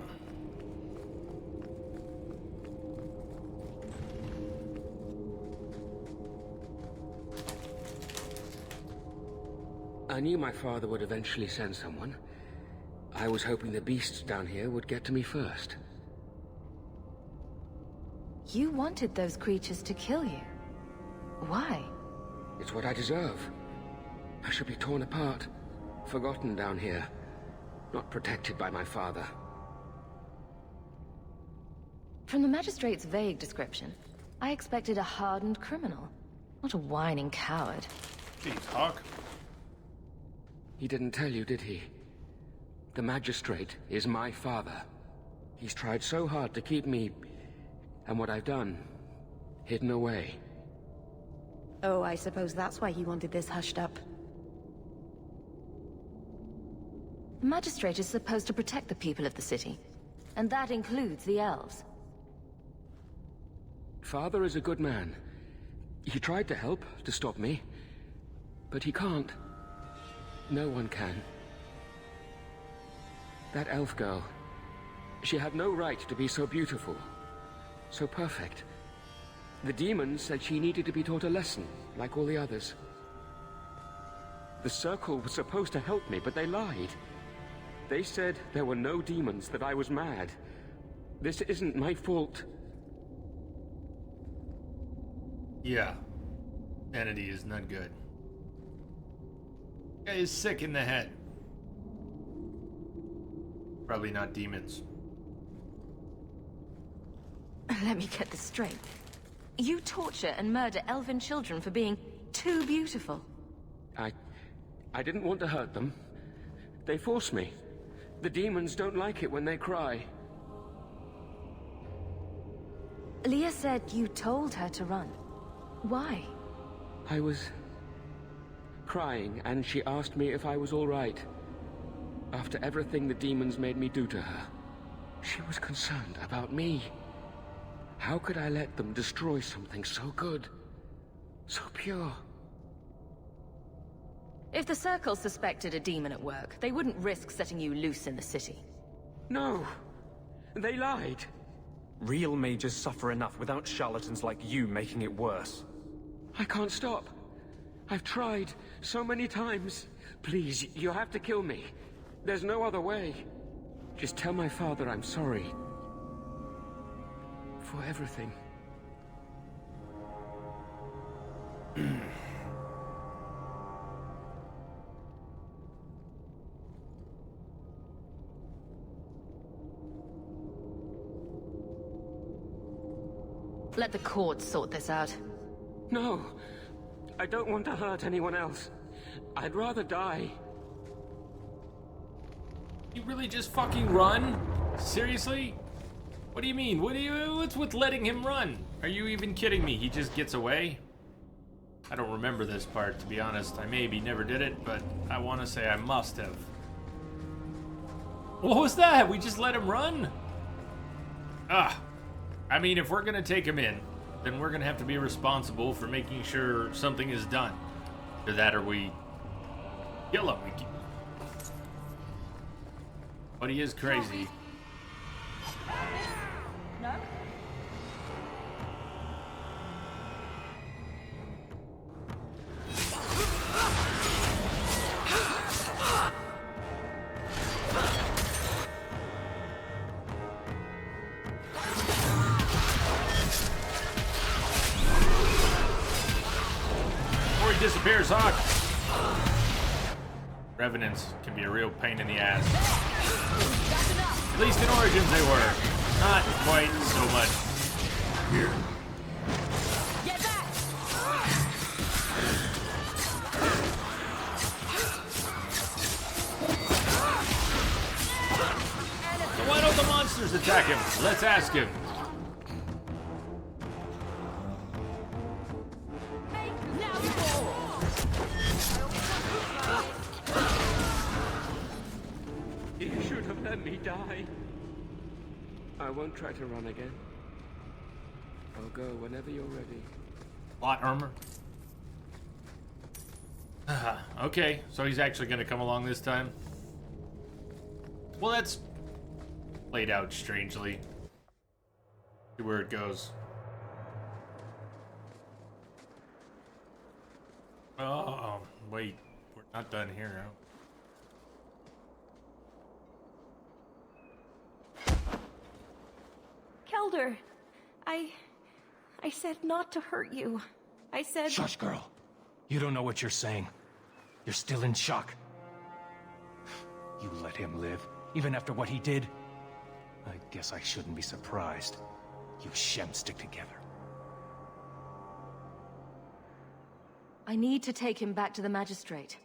I knew my father would eventually send someone. I was hoping the beasts down here would get to me first. You wanted those creatures to kill you. Why? It's what I deserve. I should be torn apart, forgotten down here, not protected by my father. From the magistrate's vague description, I expected a hardened criminal, not a whining coward. Jeez, Hawk. He didn't tell you, did he? The magistrate is my father. He's tried so hard to keep me, and what I've done, hidden away. Oh, I suppose that's why he wanted this hushed up. The magistrate is supposed to protect the people of the city, and that includes the elves. Father is a good man. He tried to help, to stop me, but he can't. No one can. That elf girl, she had no right to be so beautiful, so perfect. The demons said she needed to be taught a lesson, like all the others. The Circle was supposed to help me, but they lied. They said there were no demons, that I was mad. This isn't my fault. Yeah. Entity is not good. Guy is sick in the head. Probably not demons. Let me get this straight. You torture and murder elven children for being too beautiful. I didn't want to hurt them. They forced me. The demons don't like it when they cry. Leah said you told her to run. Why? I was crying, and she asked me if I was all right. After everything the demons made me do to her, she was concerned about me. How could I let them destroy something so good, so pure? If the Circle suspected a demon at work, they wouldn't risk setting you loose in the city. No, they lied. Real mages suffer enough without charlatans like you making it worse. I can't stop. I've tried so many times. Please, you have to kill me. There's no other way. Just tell my father I'm sorry. For everything. Let the courts sort this out. No. I don't want to hurt anyone else. I'd rather die. You really just fucking run? Seriously? What do you mean? What's with letting him run? Are you even kidding me? He just gets away? I don't remember this part, to be honest. I maybe never did it, but I want to say I must have. What was that? We just let him run? I mean, if we're gonna take him in, then we're gonna have to be responsible for making sure something is done. Either that or we kill him. But he is crazy. No? Before he disappears, Hawk. Revenants can be a real pain in the ass. At least in Origins they were. Not quite so much here. Get back! So why don't the monsters attack him? Let's ask him. You should have let me die. I won't try to run again. I'll go whenever you're ready. Plot armor. Okay, so he's actually gonna come along this time. Well, that's played out strangely. See where it goes. Oh, wait. We're not done here now. Kelder, I said not to hurt you. I said... Shush, girl. You don't know what you're saying. You're still in shock. You let him live, even after what he did? I guess I shouldn't be surprised. You Shem stick together. I need to take him back to the Magistrate.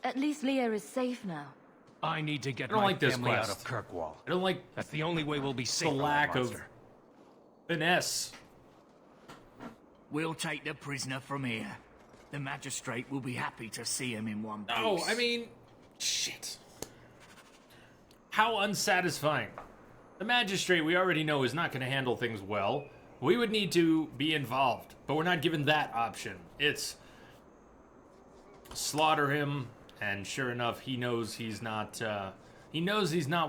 At least Leah is safe now. I need to get I don't my like this family out quest. of Kirkwall. I don't like That's the only way we'll be safe. the lack of finesse. We'll take the prisoner from here. The Magistrate will be happy to see him in one piece. Oh, I mean, shit. How unsatisfying. The Magistrate, we already know, is not going to handle things well. We would need to be involved, but we're not given that option. It's slaughter him, and sure enough, he knows he's not,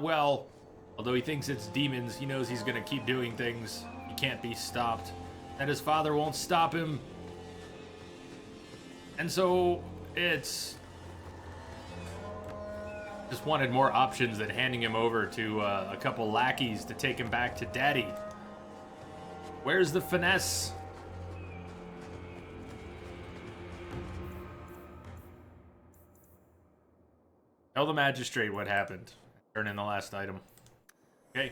well. Although he thinks it's demons, he knows he's going to keep doing things. He can't be stopped. And his father won't stop him. And so, it's... just wanted more options than handing him over to a couple lackeys to take him back to Daddy. Where's the finesse? Tell the Magistrate what happened. Turn in the last item. Okay.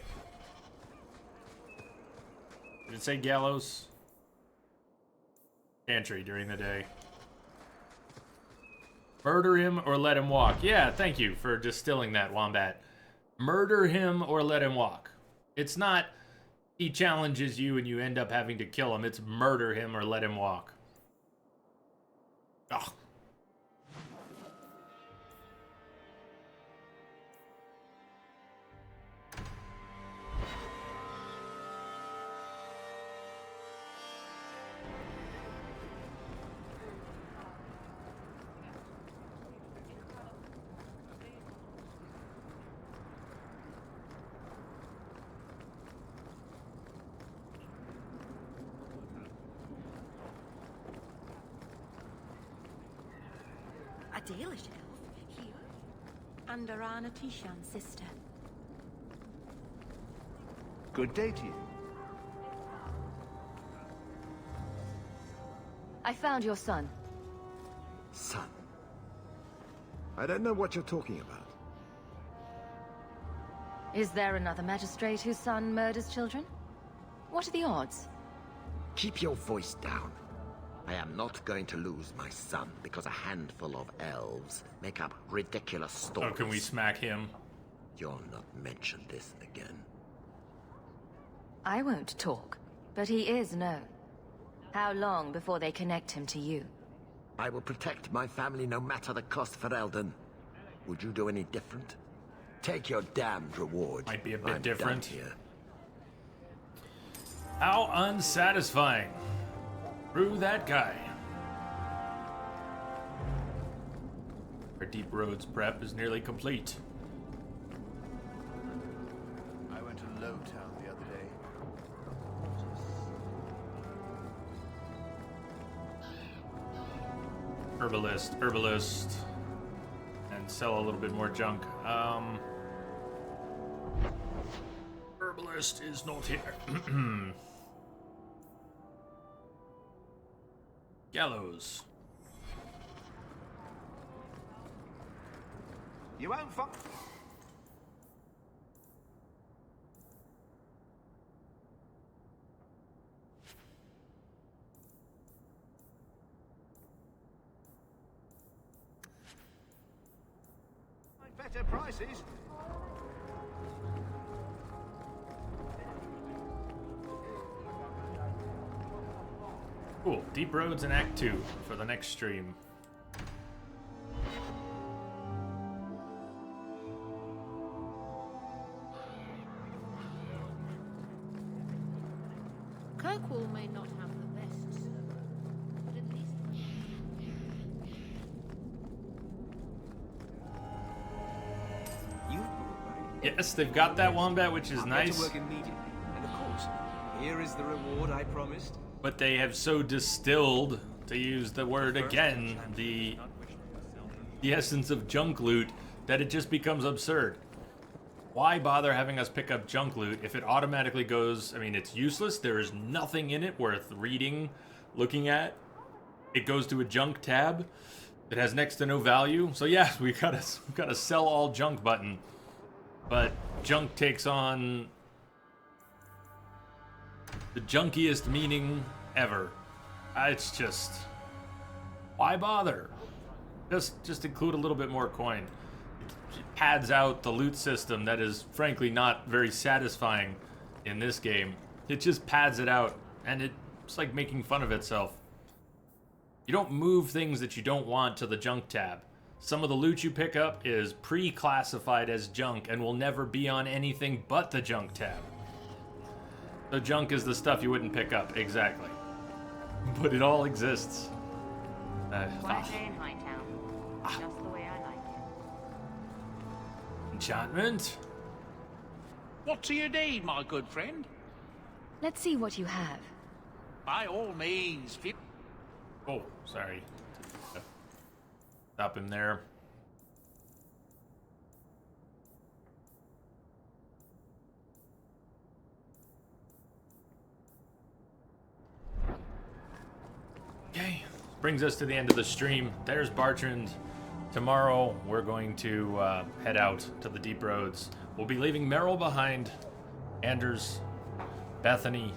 Did it say gallows? Pantry during the day. Murder him or let him walk. Yeah, thank you for distilling that, Wombat. Murder him or let him walk. It's not he challenges you and you end up having to kill him. It's murder him or let him walk. Ugh. A Dalish elf here? And Arana Tishan's sister. Good day to you. I found your son. Son? I don't know what you're talking about. Is there another magistrate whose son murders children? What are the odds? Keep your voice down. I am not going to lose my son because a handful of elves make up ridiculous stories. Oh, can we smack him? You'll not mention this again. I won't talk, but he is known. How long before they connect him to you? I will protect my family no matter the cost for Eldon. Would you do any different? Take your damned reward. Might be a bit I'm different. done here. How unsatisfying. Screw that guy. Our Deep Roads prep is nearly complete. I went to Lowtown the other day. Herbalist, and sell a little bit more junk. Herbalist is not here. Gallows. You won't find... better prices. Cool. Deep Roads in Act 2 for the next stream. Kirkwall may not have the best server, but at least... Yes, they've got that Wombat, which is I'll get nice. to work immediately. And of course, here is the reward I promised. But they have so distilled, to use the word again, the essence of junk loot, that it just becomes absurd. Why bother having us pick up junk loot if it automatically goes... I mean, it's useless. There is nothing in it worth reading, looking at. It goes to a junk tab. It has next to no value. So yeah, we got a sell all junk button. But junk takes on the junkiest meaning ever. It's just... why bother? Just include a little bit more coin. It pads out the loot system that is frankly not very satisfying in this game. It just pads it out, and it's like making fun of itself. You don't move things that you don't want to the junk tab. Some of the loot you pick up is pre-classified as junk and will never be on anything but the junk tab. So junk is the stuff you wouldn't pick up, exactly. But it all exists. Quiet day in Hightown. Just the way I like it. Enchantment? What do you need, my good friend? Let's see what you have. By all means, Oh, sorry. Stop him there. Okay. Brings us to the end of the stream. There's Bartrand Tomorrow, we're going to head out to the deep roads. We'll be leaving Meryl behind. Anders, Bethany,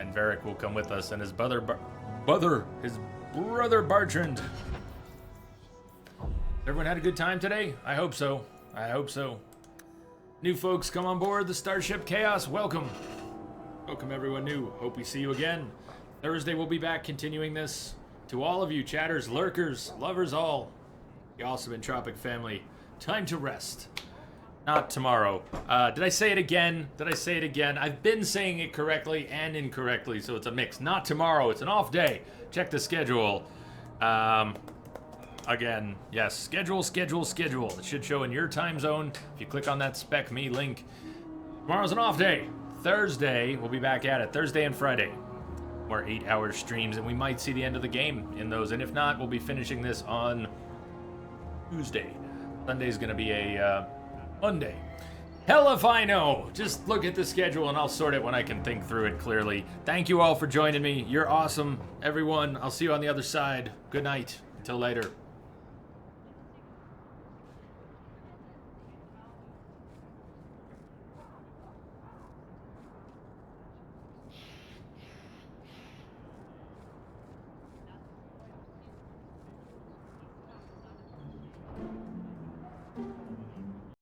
and Varric will come with us, and his brother Bertrand. Everyone had a good time today? I hope so. I hope so. New folks, come on board the Starship Chaos. Welcome. Welcome, everyone new. Hope we see you again. Thursday, we'll be back continuing this. To all of you, chatters, lurkers, lovers all, the awesome Entropic family, time to rest. Not tomorrow. Did I say it again? Did I say it again? I've been saying it correctly and incorrectly, so it's a mix. Not tomorrow. It's an off day. Check the schedule. Again, yes, schedule. It should show in your time zone if you click on that Spec Me link. Tomorrow's an off day. Thursday, we'll be back at it. Thursday and Friday. More 8-hour streams, and we might see the end of the game in those. And if not, we'll be finishing this on Tuesday. Sunday's going to be a Monday. Hell if I know. Just look at the schedule and I'll sort it when I can think through it clearly. Thank you all for joining me. You're awesome, everyone. I'll see you on the other side. Good night. Until later.